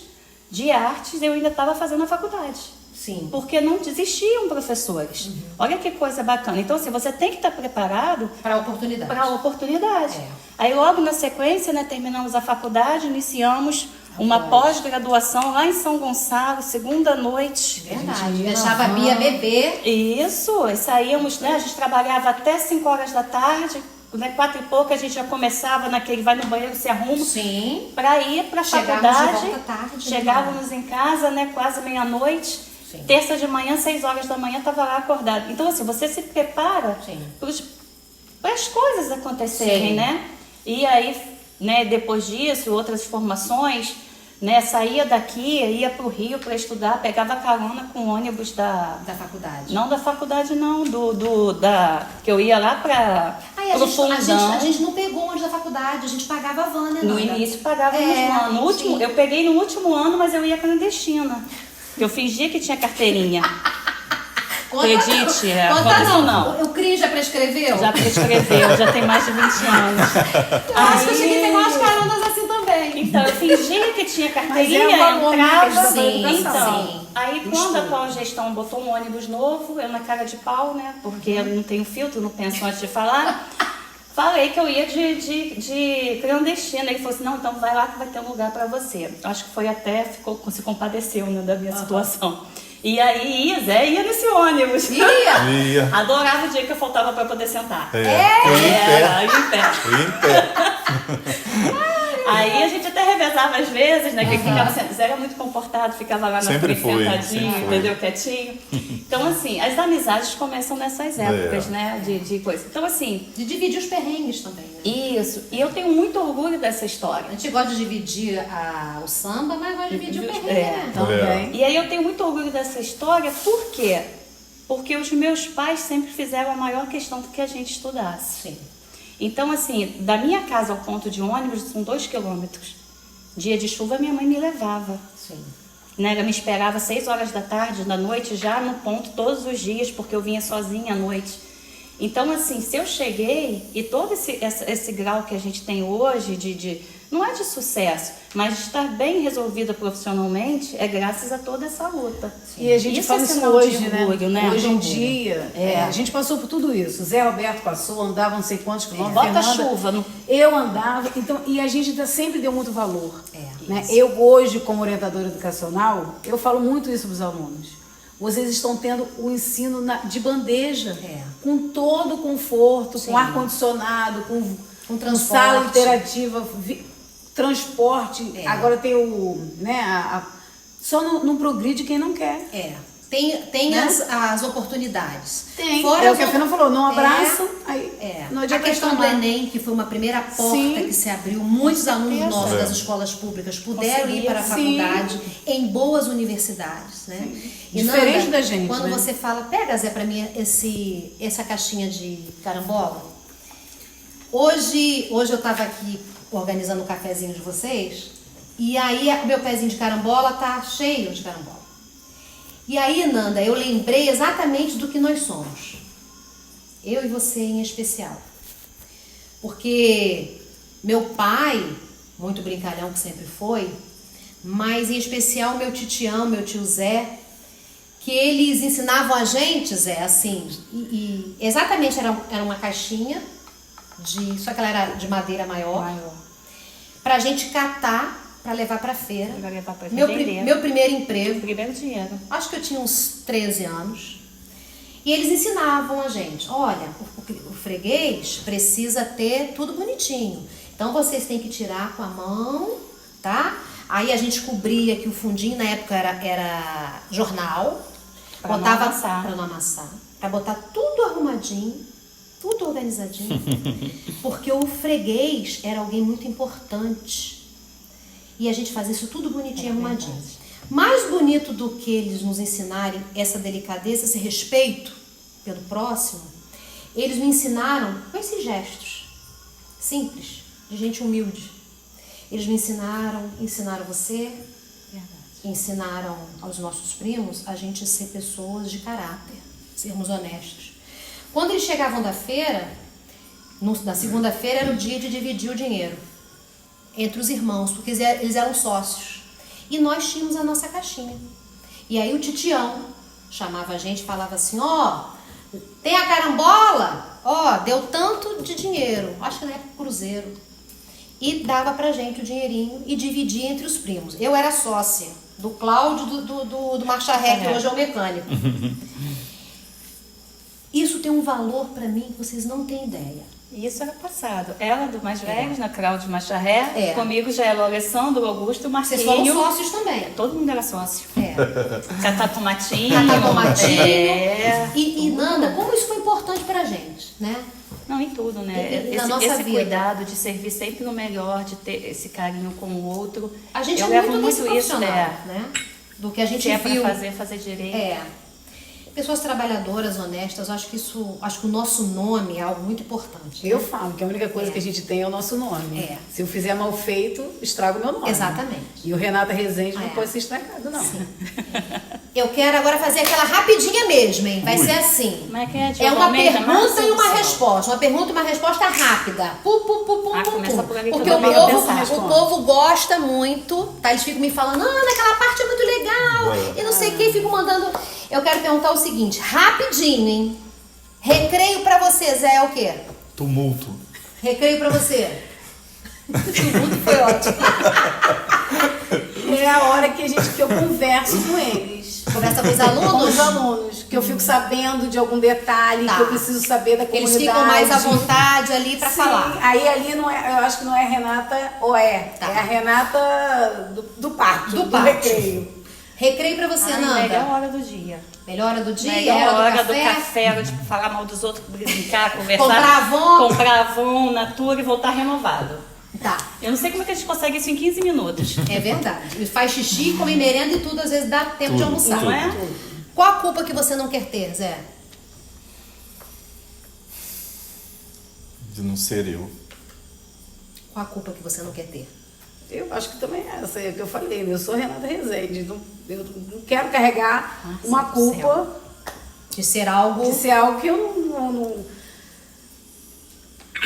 de artes e eu ainda estava fazendo a faculdade. Sim. Porque não existiam professores. Olha que coisa bacana. Então, assim, você tem que estar preparado para a oportunidade. Para a oportunidade. Aí, logo na sequência, né, terminamos a faculdade, iniciamos uma pós-graduação lá em São Gonçalo, segunda noite. Verdade. Deixava a Bia beber. Isso. E saíamos, né? A gente trabalhava até 5 horas da tarde. Né, 4 e pouco a gente já começava naquele, vai no banheiro, se arruma para ir para a faculdade. Chegávamos em casa, né, quase meia-noite. Terça de manhã, 6 horas da manhã, estava lá acordado. Então, assim, você se prepara para as coisas acontecerem, né? E aí, né, depois disso, outras formações, né, saía daqui, ia para o Rio para estudar, pegava carona com ônibus da faculdade. Não da faculdade, não, que eu ia lá para o Fundão. A gente não pegou ônibus da faculdade, a gente pagava a van, né? No início pagávamos van. Eu peguei no último ano, mas eu ia clandestina. Eu fingia que tinha carteirinha. Acredite, não. O CRI já prescreveu? Já prescreveu, já tem mais de 20 anos. Eu acho que eu cheguei a pegar umas caronas assim também. Então, eu fingia que tinha carteirinha, entrava. Aí, quando a atual gestão botou um ônibus novo, eu na cara de pau, né? Porque eu não tenho filtro, não penso antes de falar. Falei que eu ia de clandestina. Ele falou assim, não, então vai lá que vai ter um lugar para você. Acho que foi até, se compadeceu, né, da minha situação. E aí ia nesse ônibus. Ia. Adorava o dia que eu faltava para poder sentar. Ia em pé. Aí a gente até revezava às vezes, né? Que ficava sendo, era muito comportado, ficava lá na frente sentadinho, entendeu? Quietinho. Então, assim, as amizades começam nessas épocas, né? De coisa. Então, assim. De dividir os perrengues também, né? Isso. E eu tenho muito orgulho dessa história. A gente gosta de dividir o samba, mas gosta de dividir o perrengue, né? Também. E aí eu tenho muito orgulho dessa história, por quê? Porque os meus pais sempre fizeram a maior questão do que a gente estudasse. Sim. Então, assim, da minha casa ao ponto de ônibus são 2 quilômetros. Dia de chuva, minha mãe me levava. Sim. Né? Ela me esperava 6 horas da tarde, da noite, já no ponto, todos os dias, porque eu vinha sozinha à noite. Então, assim, se eu cheguei, e todo esse grau que a gente tem hoje, não é de sucesso, mas de estar bem resolvida profissionalmente, é graças a toda essa luta. Sim. E a gente fala isso hoje, né? Hoje em dia, a gente passou por tudo isso. O Zé Roberto passou, andava não sei quantos quilômetros. Bota chuva. Eu andava, então, e a gente sempre deu muito valor. Né? Eu hoje, como orientadora educacional, eu falo muito isso para os alunos. vocês estão tendo o ensino de bandeja, É. com todo o conforto, Sim. com ar-condicionado, com transporte. sala interativa, transporte. É. Agora tem o... né, só não progride quem não quer. É. Tem Né? as oportunidades. Tem. Fora É o as que a Fernanda falou, não abraçam, É. aí É. não A adianta questão do reclamar. Enem, que foi uma primeira porta Sim. que se abriu, muitos alunos certeza. nossos É. das escolas públicas puderam ir para a Sim. faculdade em boas universidades, né? E Diferente Nanda, da gente, quando né? você fala, pega, Zé, para mim essa caixinha de carambola. Hoje eu estava aqui organizando o cafezinho de vocês, e aí meu pezinho de carambola tá cheio de carambola. E aí, Nanda, eu lembrei exatamente do que nós somos. Eu e você em especial. Porque meu pai, muito brincalhão que sempre foi, mas em especial meu titião, meu tio Zé, que eles ensinavam a gente, Zé, assim, e exatamente era uma caixinha, só que ela era de madeira maior. Pra gente catar, pra levar pra feira. Pra levar pra Meu vender. meu primeiro emprego, Primeiro dinheiro. acho que eu tinha uns 13 anos. E eles ensinavam a gente, olha, o freguês precisa ter tudo bonitinho. Então vocês têm que tirar com a mão, tá? Aí a gente cobria que o fundinho na época era jornal. Pra não botava amassar. Pra não amassar. Pra botar tudo arrumadinho, tudo organizadinho. Porque o freguês era alguém muito importante. E a gente fazia isso tudo bonitinho, arrumadinho. Mais bonito do que eles nos ensinarem essa delicadeza, esse respeito pelo próximo, eles me ensinaram com esses gestos simples, de gente humilde. Eles me ensinaram você, ensinaram aos nossos primos a gente ser pessoas de caráter, sermos honestos. Quando eles chegavam da feira, na segunda-feira era o dia de dividir o dinheiro entre os irmãos, porque eles eram sócios. E nós tínhamos a nossa caixinha. E aí o titião chamava a gente e falava assim, ó, tem a carambola? Ó, deu tanto de dinheiro, acho que na época cruzeiro. E dava pra gente o dinheirinho e dividia entre os primos. Eu era sócia do Cláudio do Marcha Ré, que hoje é o mecânico. Isso tem um valor pra mim que vocês não têm ideia. E isso era passado. Ela do mais velhos, na Cláudia Macharré. É. Comigo já era o Alessandro, o Augusto, o Marquinhos. Vocês foram sócios também. Todo mundo era sócio. É. Catar tomatinho. Catar tomatinho. É. E Nanda, como isso foi importante pra gente, né? Não, em tudo, né? Na nossa esse vida. cuidado de servir sempre o melhor, de ter esse carinho com o outro. A gente eu é levo muito desse muito isso, profissional, né? Do que a gente Se é viu. pra fazer direito. É. Pessoas trabalhadoras, honestas, acho que o nosso nome é algo muito importante. Eu falo que a única coisa que a gente tem é o nosso nome. É. Se eu fizer mal feito, estrago o meu nome. Exatamente. E o Renata Rezende não É. pode ser estragado, não. Sim. Eu quero agora fazer aquela rapidinha mesmo, hein? Vai ser assim. Como é que é? É uma Almeida, pergunta Márcia e uma do Céu. resposta. Uma pergunta e uma resposta rápida. Pum, pum, pum, pum, pum, começa pum. por ali que Porque eu o vou pensar. povo gosta muito, tá? Eles ficam me falando, aquela parte é muito legal, e não sei o que, fico mandando. Eu quero perguntar o seguinte, rapidinho, hein? Recreio pra você, Zé, é o quê? Tumulto. Recreio pra você. Tudo foi ótimo. É a hora que eu converso com eles. Conversa com os Com alunos? os alunos. Que eu fico sabendo de algum detalhe, Tá. que eu preciso saber da comunidade. Eles ficam mais à vontade ali pra Sim, falar. aí ali não é, eu acho que não é Renata ou é. Tá. É a Renata do pátio, Do do pátio. recreio. Recreio pra você, Ai, Nanda. melhor hora do dia. Melhor hora do dia, Melhor hora do café. tipo, falar mal dos outros, brincar, conversar. Comprar Avon. Comprar Avon, Natura e voltar renovado. Tá, Eu não sei como é que a gente consegue isso em 15 minutos. é verdade. E faz xixi, come merenda e tudo, às vezes dá tempo de almoçar. Não é? Qual a culpa que você não quer ter, Zé? De não ser eu. Qual a culpa que você não quer ter? Eu acho que também é essa, é o que eu falei, né? Eu sou Renata Rezende, eu não quero carregar uma do culpa céu. De ser algo... de ser algo que eu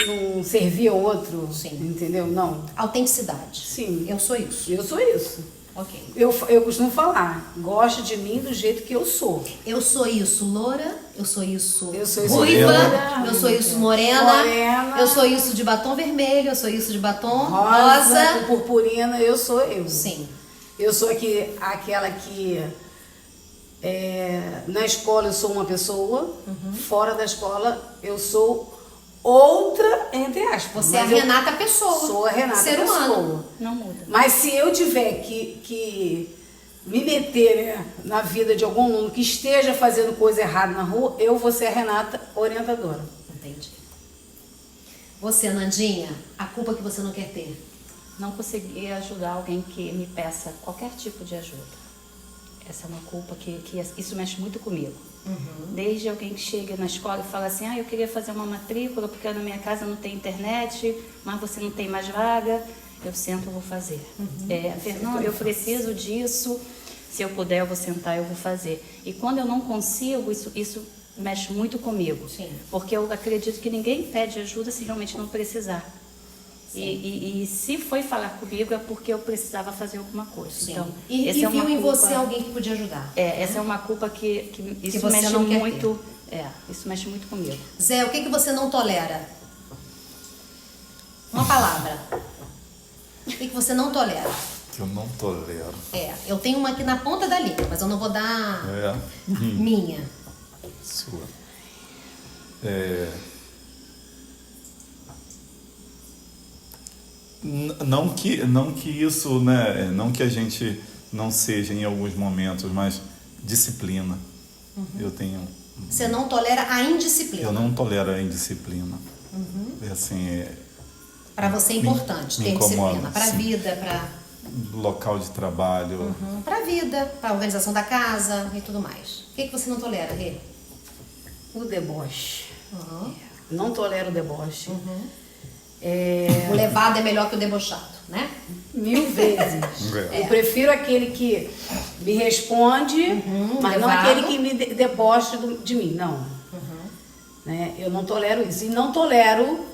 não servir ao outro, Sim. entendeu? Não. Autenticidade. Sim. Eu sou isso. Eu sou isso. Ok. Eu costumo falar, goste de mim do jeito que eu sou. Eu sou isso loura, eu sou isso Eu sou isso ruiva, loura, eu sou isso morena, morena. eu sou isso de batom vermelho, eu sou isso de batom Rosa, rosa. purpurina, eu sou eu. Sim. Eu sou aquela que Na escola eu sou uma pessoa, fora da escola eu sou outra, entre aspas. Você é a Renata pessoa. Sou a Renata ser pessoa. humano. Não muda. Mas se eu tiver que me meter, né, na vida de algum aluno que esteja fazendo coisa errada na rua, eu vou ser a Renata orientadora. Entendi. Você, Nandinha, a culpa que você não quer ter? Não conseguir ajudar alguém que me peça qualquer tipo de ajuda. Essa é uma culpa que isso mexe muito comigo. Desde alguém que chega na escola e fala assim, eu queria fazer uma matrícula porque na minha casa não tem internet, mas você não tem mais vaga, eu sento, eu vou fazer. Fernanda, eu preciso disso, se eu puder eu vou sentar, eu vou fazer. E quando eu não consigo, isso mexe muito comigo. Sim. Porque eu acredito que ninguém pede ajuda se realmente não precisar. E se foi falar comigo é porque eu precisava fazer alguma coisa. Sim. Então, E essa é uma viu em culpa, você alguém que podia ajudar. essa é uma culpa que isso você mexe não quer muito. Isso mexe muito comigo. Zé, o que você não tolera? Uma palavra. O que você não tolera? Que eu não tolero. Eu tenho uma aqui na ponta da língua, mas eu não vou dar minha. Sua. Não que isso, né? Não que a gente não seja em alguns momentos, mas disciplina. Eu tenho. Você não tolera a indisciplina. Eu não tolero a indisciplina. Para você é importante me ter incomoda, disciplina. Para a sim. vida, para Local de trabalho. a vida, para a organização da casa e tudo mais. O que você não tolera, Rê? O deboche. Uhum. Não tolero o deboche. O levado é melhor que o debochado, né? 1000 vezes. Eu prefiro aquele que me responde, mas não levado. aquele que me deboche de mim, não. Né? Eu não tolero isso. E não tolero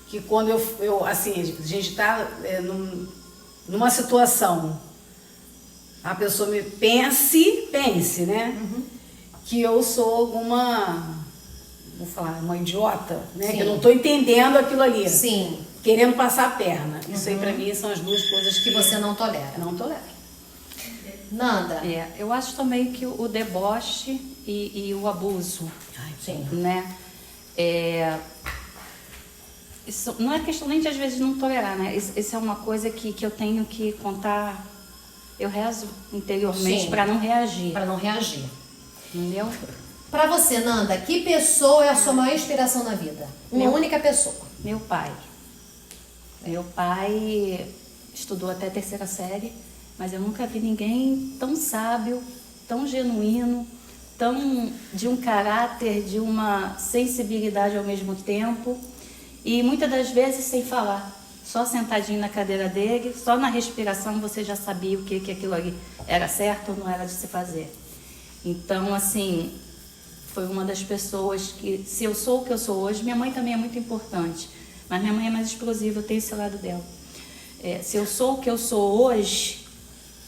que quando eu assim, a gente está numa situação, a pessoa me pense, né? Que eu sou alguma, vou falar, uma idiota, né? Sim. Que eu não estou entendendo aquilo ali. Sim. Querendo passar a perna. Isso aí pra mim são as duas coisas Que você não tolera. não tolero. Nanda. Eu acho também que o deboche e o abuso, Sim. né? Isso não é questão nem de às vezes não tolerar, né? Isso é uma coisa que eu tenho que contar. Eu rezo interiormente Sim. para não reagir, Para não reagir. entendeu? Para você, Nanda, que pessoa é a sua maior inspiração na vida? Uma única pessoa. Meu pai. Meu pai estudou até a 3ª série, mas eu nunca vi ninguém tão sábio, tão genuíno, tão de um caráter, de uma sensibilidade ao mesmo tempo e muitas das vezes sem falar. Só sentadinho na cadeira dele, só na respiração você já sabia o que aquilo ali era certo ou não era de se fazer. Então, assim, foi uma das pessoas que, se eu sou o que eu sou hoje, minha mãe também é muito importante, mas minha mãe é mais explosiva, eu tenho esse lado dela. Se eu sou o que eu sou hoje,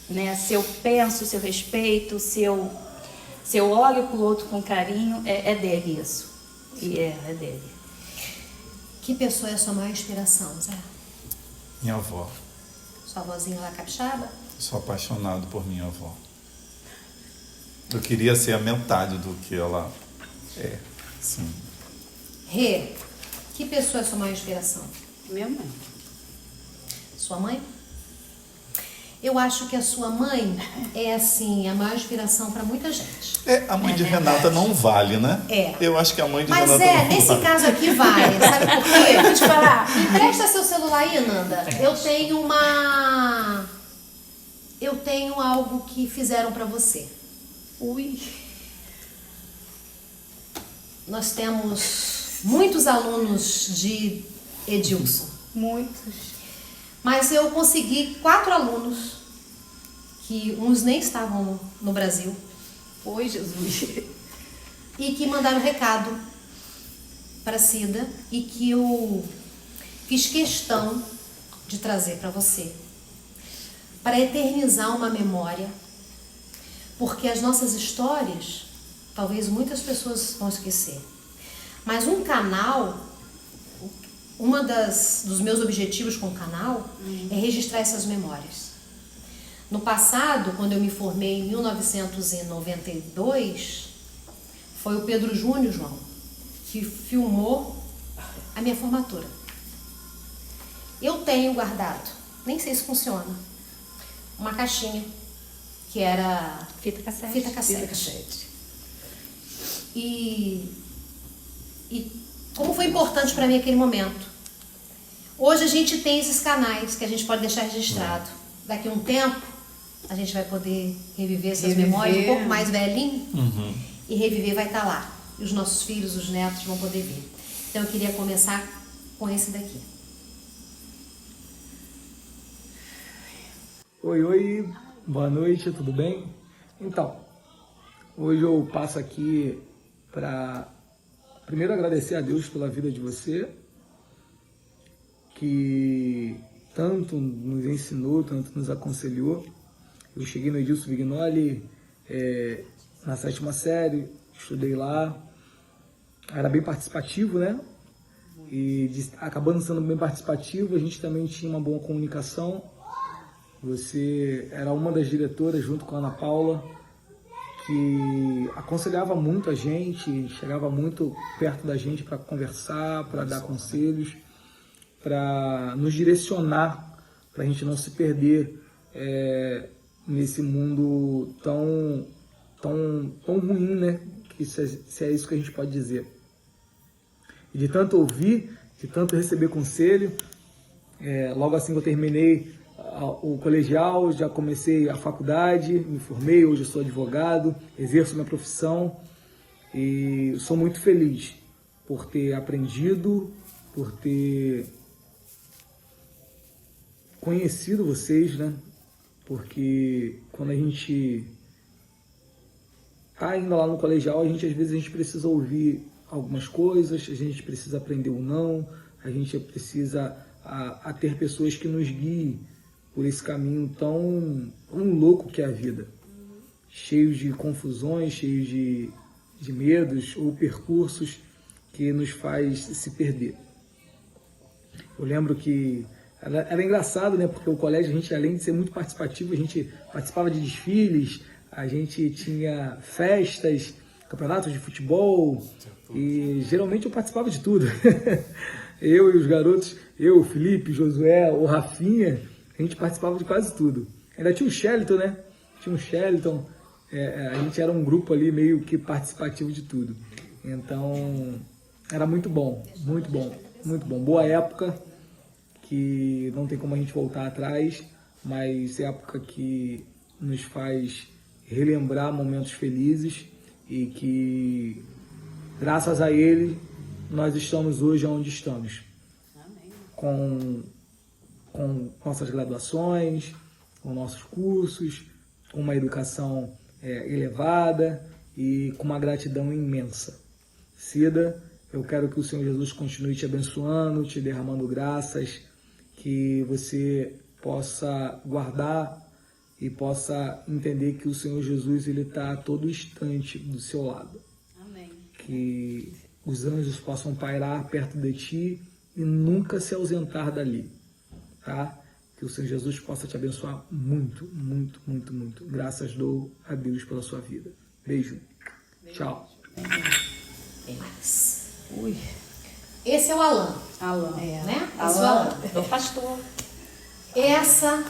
né, se eu penso, se eu respeito, se eu olho para o outro com carinho, é dele isso. E é dele. Que pessoa é a sua maior inspiração, Zé? Minha avó. Sua avózinha lá capixaba? Sou apaixonado por minha avó. Eu queria ser a metade do que ela é. Sim. Rê, que pessoa é a sua maior inspiração? Minha mãe. Sua mãe? Eu acho que a sua mãe é, assim, a maior inspiração para muita gente. A mãe de Renata não vale, né? Eu acho que a mãe de Mas Renata não nesse vale. caso aqui vale. Sabe por quê? Vou te falar. Empresta seu celular aí, Nanda. Eu tenho algo que fizeram para você. Ui. Nós temos muitos alunos de Edilson. Muitos. Mas eu consegui 4 alunos, que uns nem estavam no Brasil, Oi, Jesus. e que mandaram recado para Cida e que eu fiz questão de trazer para você, para eternizar uma memória, porque as nossas histórias, talvez muitas pessoas vão esquecer, mas um canal, dos meus objetivos com o canal é registrar essas memórias. No passado, quando eu me formei em 1992, foi o Pedro Júnior, João, que filmou a minha formatura. Eu tenho guardado, nem sei se funciona, uma caixinha que era Fita cassete. Fita cassete. Fita cassete. E como foi importante para mim aquele momento. Hoje a gente tem esses canais que a gente pode deixar registrado. Daqui a um tempo, a gente vai poder reviver essas memórias, um pouco mais velhinho, e reviver vai estar lá. E os nossos filhos, os netos vão poder ver. Então eu queria começar com esse daqui. Oi, boa noite, tudo bem? Então, hoje eu passo aqui para primeiro agradecer a Deus pela vida de você, que tanto nos ensinou, tanto nos aconselhou. Eu cheguei no Edilson Vignoli na 7ª série, estudei lá, era bem participativo, né? E acabando sendo bem participativo, a gente também tinha uma boa comunicação. Você era uma das diretoras, junto com a Ana Paula, que aconselhava muito a gente, chegava muito perto da gente para conversar, para dar conselhos, para nos direcionar, para a gente não se perder nesse mundo tão ruim, né? Que se é isso que a gente pode dizer. E de tanto ouvir, de tanto receber conselho, logo assim que eu terminei o colegial, já comecei a faculdade, me formei, hoje eu sou advogado, exerço minha profissão e sou muito feliz por ter aprendido, por ter conhecido vocês, né? Porque quando a gente tá indo lá no colegial, às vezes a gente precisa ouvir algumas coisas, a gente precisa aprender ou não, a gente precisa a ter pessoas que nos guiem por esse caminho tão louco que é a vida, cheio de confusões, cheio de medos ou percursos que nos faz se perder. Eu lembro que era engraçado, né? Porque o colégio, a gente, além de ser muito participativo, a gente participava de desfiles, a gente tinha festas, campeonatos de futebol, e geralmente eu participava de tudo. Eu e os garotos, eu, o Felipe, Josué, o Rafinha, a gente participava de quase tudo. Ainda tinha o Shellington, né? Tinha o Shellington, a gente era um grupo ali meio que participativo de tudo. Então, era muito bom, muito bom, muito bom. Boa época, que não tem como a gente voltar atrás, mas época que nos faz relembrar momentos felizes e que, graças a ele, nós estamos hoje onde estamos. Amém. Com nossas graduações, com nossos cursos, com uma educação elevada e com uma gratidão imensa. Cida, eu quero que o Senhor Jesus continue te abençoando, te derramando graças, que você possa guardar e possa entender que o Senhor Jesus ele está a todo instante do seu lado. Amém. Que os anjos possam pairar perto de ti e nunca se ausentar dali, tá? Que o Senhor Jesus possa te abençoar muito, muito, muito, muito. Graças dou a Deus pela sua vida. Beijo. Tchau. Tem mais. Ui, Esse é o Alan, Alan. né? Esse é o Alan. Alan. Do pastor. Essa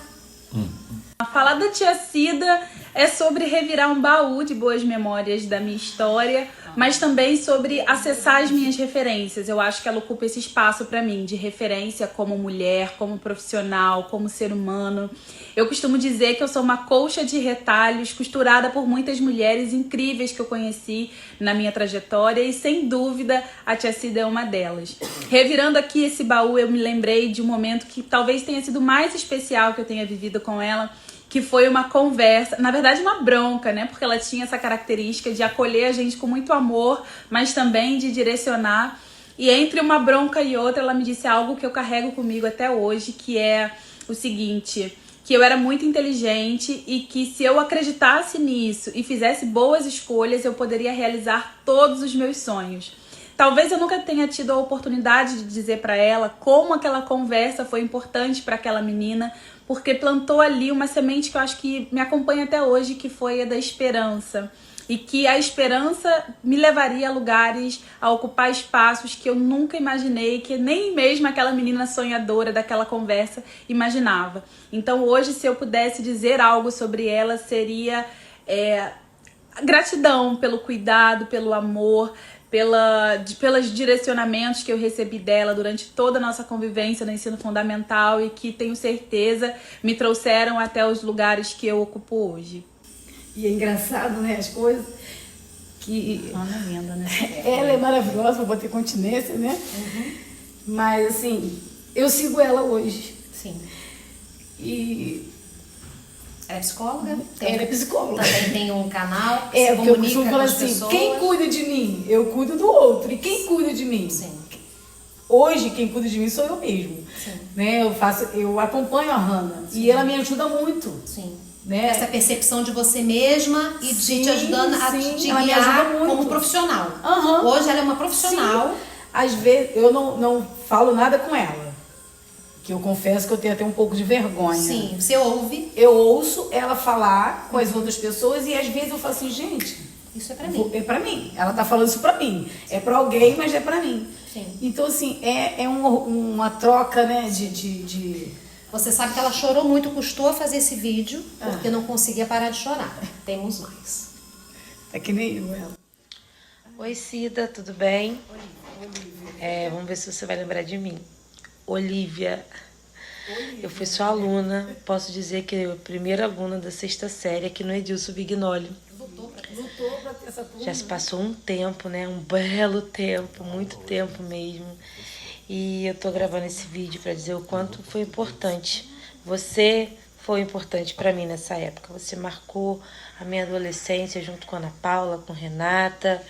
A fala da tia Cida é sobre revirar um baú de boas memórias da minha história, mas também sobre acessar as minhas referências. Eu acho que ela ocupa esse espaço para mim, de referência como mulher, como profissional, como ser humano. Eu costumo dizer que eu sou uma colcha de retalhos costurada por muitas mulheres incríveis que eu conheci na minha trajetória e, sem dúvida, a tia Cida é uma delas. Revirando aqui esse baú, eu me lembrei de um momento que talvez tenha sido mais especial que eu tenha vivido com ela, que foi uma conversa, na verdade uma bronca, né? Porque ela tinha essa característica de acolher a gente com muito amor, mas também de direcionar. E entre uma bronca e outra, ela me disse algo que eu carrego comigo até hoje, que é o seguinte: que eu era muito inteligente e que se eu acreditasse nisso e fizesse boas escolhas, eu poderia realizar todos os meus sonhos. talvez eu nunca tenha tido a oportunidade de dizer para ela como aquela conversa foi importante para aquela menina, porque plantou ali uma semente que eu acho que me acompanha até hoje, que foi a da esperança. E que a esperança me levaria a lugares, a ocupar espaços que eu nunca imaginei, que nem mesmo aquela menina sonhadora daquela conversa imaginava. Então hoje, se eu pudesse dizer algo sobre ela, seria gratidão pelo cuidado, pelo amor, pelos direcionamentos que eu recebi dela durante toda a nossa convivência no ensino fundamental e que, tenho certeza, me trouxeram até os lugares que eu ocupo hoje. E é engraçado, né, as coisas que... Ana linda, né? Ela é maravilhosa, vou ter continência, né? Mas, assim, eu sigo ela hoje. Sim. E... Ela é psicóloga? Ela é psicóloga. Também tem um canal que É, se porque eu comunica costumo com falar as assim, pessoas. quem cuida de mim? Eu cuido do outro. E quem cuida de mim? Sim. Hoje, quem cuida de mim sou eu mesmo. Sim. Né? Eu acompanho a Hannah. E ela me ajuda muito. Sim. Né? Essa percepção de você mesma e de Sim, te ajudando a sim, te ela me guiar ajuda muito. como profissional. Aham. Hoje ela é uma profissional. Sim. Às vezes, eu não falo nada com ela. Que eu confesso que eu tenho até um pouco de vergonha. Sim, você ouve. Eu ouço ela falar com as outras pessoas e às vezes eu falo assim, gente, Isso é pra mim. é pra mim. Ela tá falando isso pra mim. É pra alguém, mas é pra mim. Sim. Então, assim, é uma troca, né, de... Você sabe que ela chorou muito, custou a fazer esse vídeo, porque não conseguia parar de chorar. Temos mais. É que nem eu, ela. Oi, Cida, tudo bem? Vamos ver se você vai lembrar de mim. Olivia. Eu fui sua aluna. Posso dizer que eu a primeira aluna da 6ª série aqui no Edilson Vignoli. Lutou pra ter essa turma. Já se passou um tempo, né? Um belo tempo, muito tempo mesmo. E eu tô gravando esse vídeo para dizer o quanto foi importante. Você foi importante para mim nessa época. Você marcou a minha adolescência junto com a Ana Paula, com a Renata.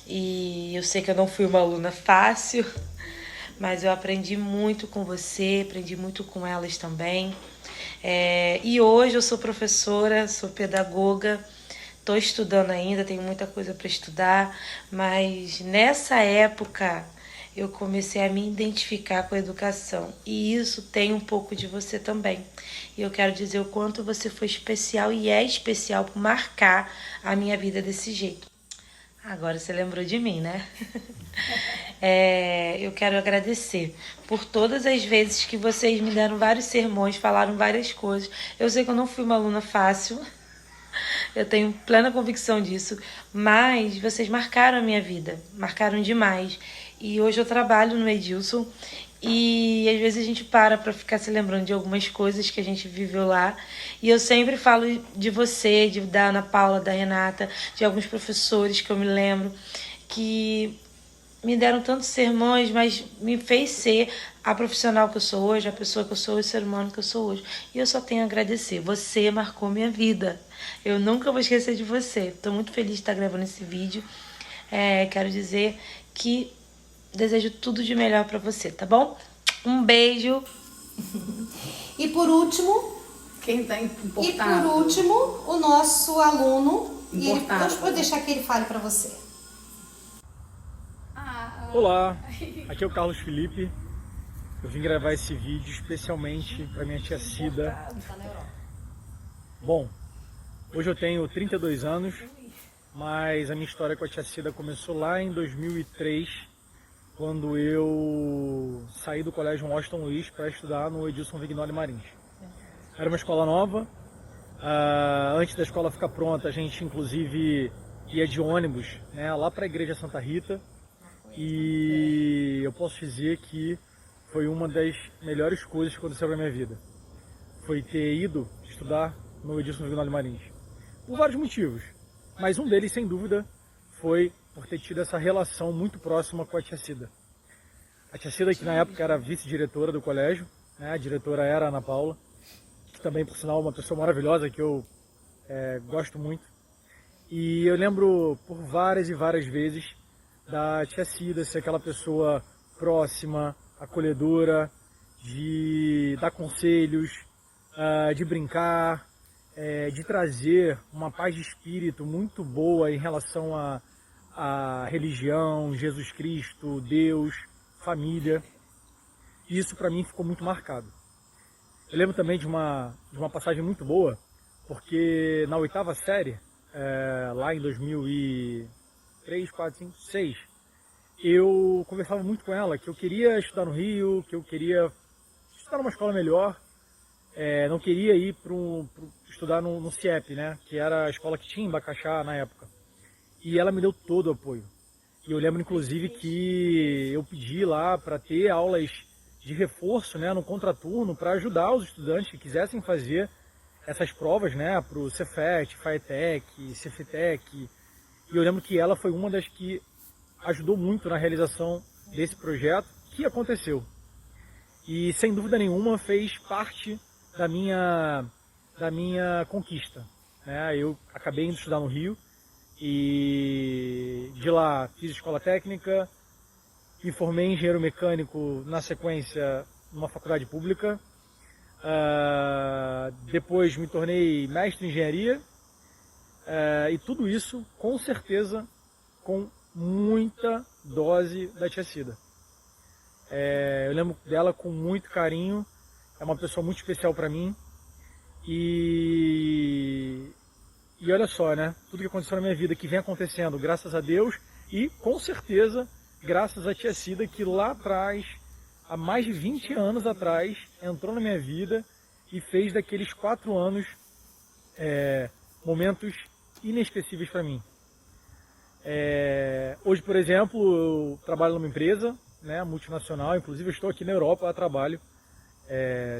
E eu sei que eu não fui uma aluna fácil, mas eu aprendi muito com você, aprendi muito com elas também. E hoje eu sou professora, sou pedagoga, estou estudando ainda, tenho muita coisa para estudar, mas nessa época eu comecei a me identificar com a educação. E isso tem um pouco de você também. E eu quero dizer o quanto você foi especial e é especial por marcar a minha vida desse jeito. Agora você lembrou de mim, né? Eu quero agradecer por todas as vezes que vocês me deram vários sermões, falaram várias coisas. Eu sei que eu não fui uma aluna fácil, eu tenho plena convicção disso, mas vocês marcaram a minha vida, marcaram demais. E hoje eu trabalho no Edilson e às vezes a gente para ficar se lembrando de algumas coisas que a gente viveu lá. E eu sempre falo de você, da Ana Paula, da Renata, de alguns professores que eu me lembro, que me deram tantos sermões, mas me fez ser a profissional que eu sou hoje, a pessoa que eu sou, o ser humano que eu sou hoje. E eu só tenho a agradecer. Você marcou minha vida. Eu nunca vou esquecer de você. Estou muito feliz de estar gravando esse vídeo. Quero dizer que desejo tudo de melhor para você, tá bom? Um beijo. E por último, Quem tá importado? o nosso aluno. E Importado. eu vou deixar que ele fale para você. Olá, aqui é o Carlos Felipe. Eu vim gravar esse vídeo especialmente para minha tia Cida. Bom, hoje eu tenho 32 anos, mas a minha história com a tia Cida começou lá em 2003, quando eu saí do colégio Washington Luiz para estudar no Edilson Vignoli Marins. Era uma escola nova. Antes da escola ficar pronta, a gente inclusive ia de ônibus, né, lá para a Igreja Santa Rita. E eu posso dizer que foi uma das melhores coisas que aconteceu na minha vida. Foi ter ido estudar no Edilson Vignoli Marins. Por vários motivos. Mas um deles, sem dúvida, foi por ter tido essa relação muito próxima com a tia Cida. A tia Cida, que na época era vice-diretora do colégio, né, a diretora era a Ana Paula, que também, por sinal, é uma pessoa maravilhosa que eu gosto muito. E eu lembro por várias e várias vezes da tia Cida ser aquela pessoa próxima, acolhedora, de dar conselhos, de brincar, de trazer uma paz de espírito muito boa em relação a religião, Jesus Cristo, Deus, família. E isso para mim ficou muito marcado. Eu lembro também de uma passagem muito boa, porque na 8ª série, lá em 2003, 4, 5, 6, eu conversava muito com ela que eu queria estudar no Rio, que eu queria estudar numa escola melhor, não queria ir estudar no CIEP, né, que era a escola que tinha em Bacaxá na época. E ela me deu todo o apoio. E eu lembro inclusive que eu pedi lá para ter aulas de reforço, né, no contraturno, para ajudar os estudantes que quisessem fazer essas provas, né, para o Cefet, Faetec, Cefetec. E eu lembro que ela foi uma das que ajudou muito na realização desse projeto, que aconteceu. E sem dúvida nenhuma fez parte da minha conquista, né? Eu acabei indo estudar no Rio e de lá fiz escola técnica, me formei em engenheiro mecânico na sequência numa faculdade pública, depois me tornei mestre em engenharia, e tudo isso com certeza com muita dose da tia Cida. Eu lembro dela com muito carinho, é uma pessoa muito especial para mim. E olha só, né? Tudo que aconteceu na minha vida, que vem acontecendo, graças a Deus, e com certeza, graças à tia Cida, que lá atrás, há mais de 20 anos atrás, entrou na minha vida e fez daqueles 4 anos momentos inesquecíveis para mim. Hoje, por exemplo, eu trabalho numa empresa, né, multinacional, inclusive eu estou aqui na Europa a trabalho,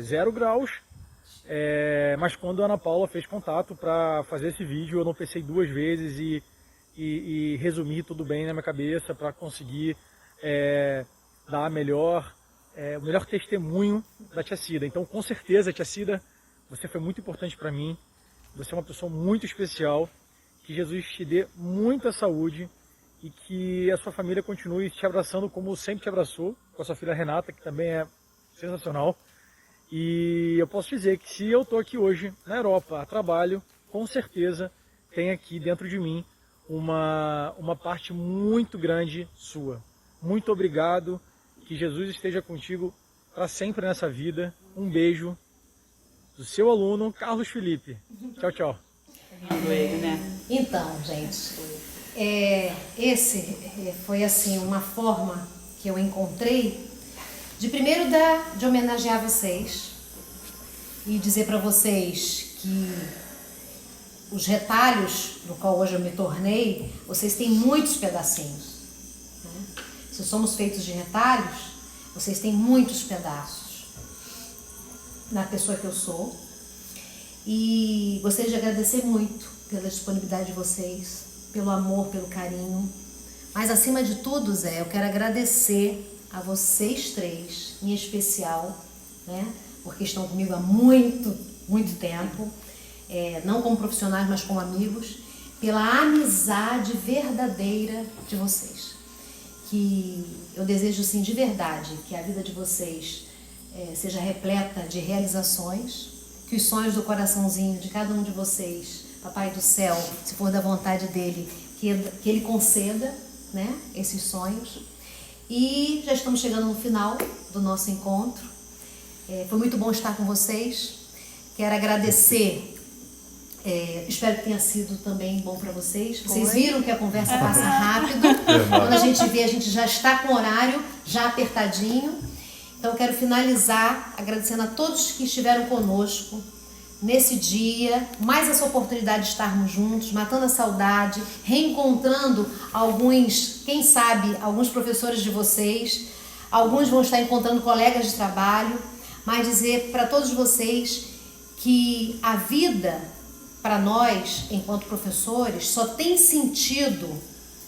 0 graus, mas quando a Ana Paula fez contato para fazer esse vídeo, eu não pensei 2 vezes e resumi tudo bem na minha cabeça para conseguir dar o melhor testemunho da tia Cida. Então, com certeza, tia Cida, você foi muito importante para mim, você é uma pessoa muito especial, que Jesus te dê muita saúde e que a sua família continue te abraçando como sempre te abraçou, com a sua filha Renata, que também é sensacional. E eu posso dizer que se eu estou aqui hoje na Europa a trabalho, com certeza tem aqui dentro de mim uma parte muito grande sua. Muito obrigado, que Jesus esteja contigo para sempre nessa vida. Um beijo do seu aluno, Carlos Felipe. Tchau, tchau. Então, gente, esse foi assim uma forma que eu encontrei de primeiro de homenagear vocês e dizer para vocês que os retalhos no qual hoje eu me tornei, vocês têm muitos pedacinhos, né? Se somos feitos de retalhos, vocês têm muitos pedaços na pessoa que eu sou. E gostaria de agradecer muito pela disponibilidade de vocês, pelo amor, pelo carinho. Mas acima de tudo, Zé, eu quero agradecer a vocês 3, em especial, né? Porque estão comigo há muito tempo, não como profissionais, mas como amigos, pela amizade verdadeira de vocês. Que eu desejo, sim, de verdade, que a vida de vocês seja repleta de realizações, que os sonhos do coraçãozinho de cada um de vocês, Papai do Céu, se for da vontade dele, que ele conceda, né, esses sonhos. E já estamos chegando no final do nosso encontro. Foi muito bom estar com vocês. Quero agradecer. Espero que tenha sido também bom para vocês. Vocês viram que a conversa passa rápido. Quando a gente vê, a gente já está com o horário já apertadinho. Então, eu quero finalizar agradecendo a todos que estiveram conosco nesse dia, mais essa oportunidade de estarmos juntos, matando a saudade, reencontrando alguns, quem sabe, alguns professores de vocês, alguns vão estar encontrando colegas de trabalho, mas dizer para todos vocês que a vida, para nós, enquanto professores, só tem sentido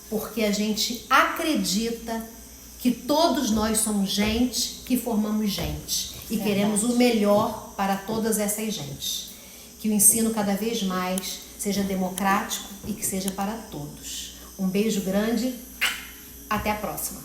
porque a gente acredita que todos nós somos gente, que formamos gente e queremos o melhor para todas essas gentes. Que o ensino cada vez mais seja democrático e que seja para todos. Um beijo grande, até a próxima.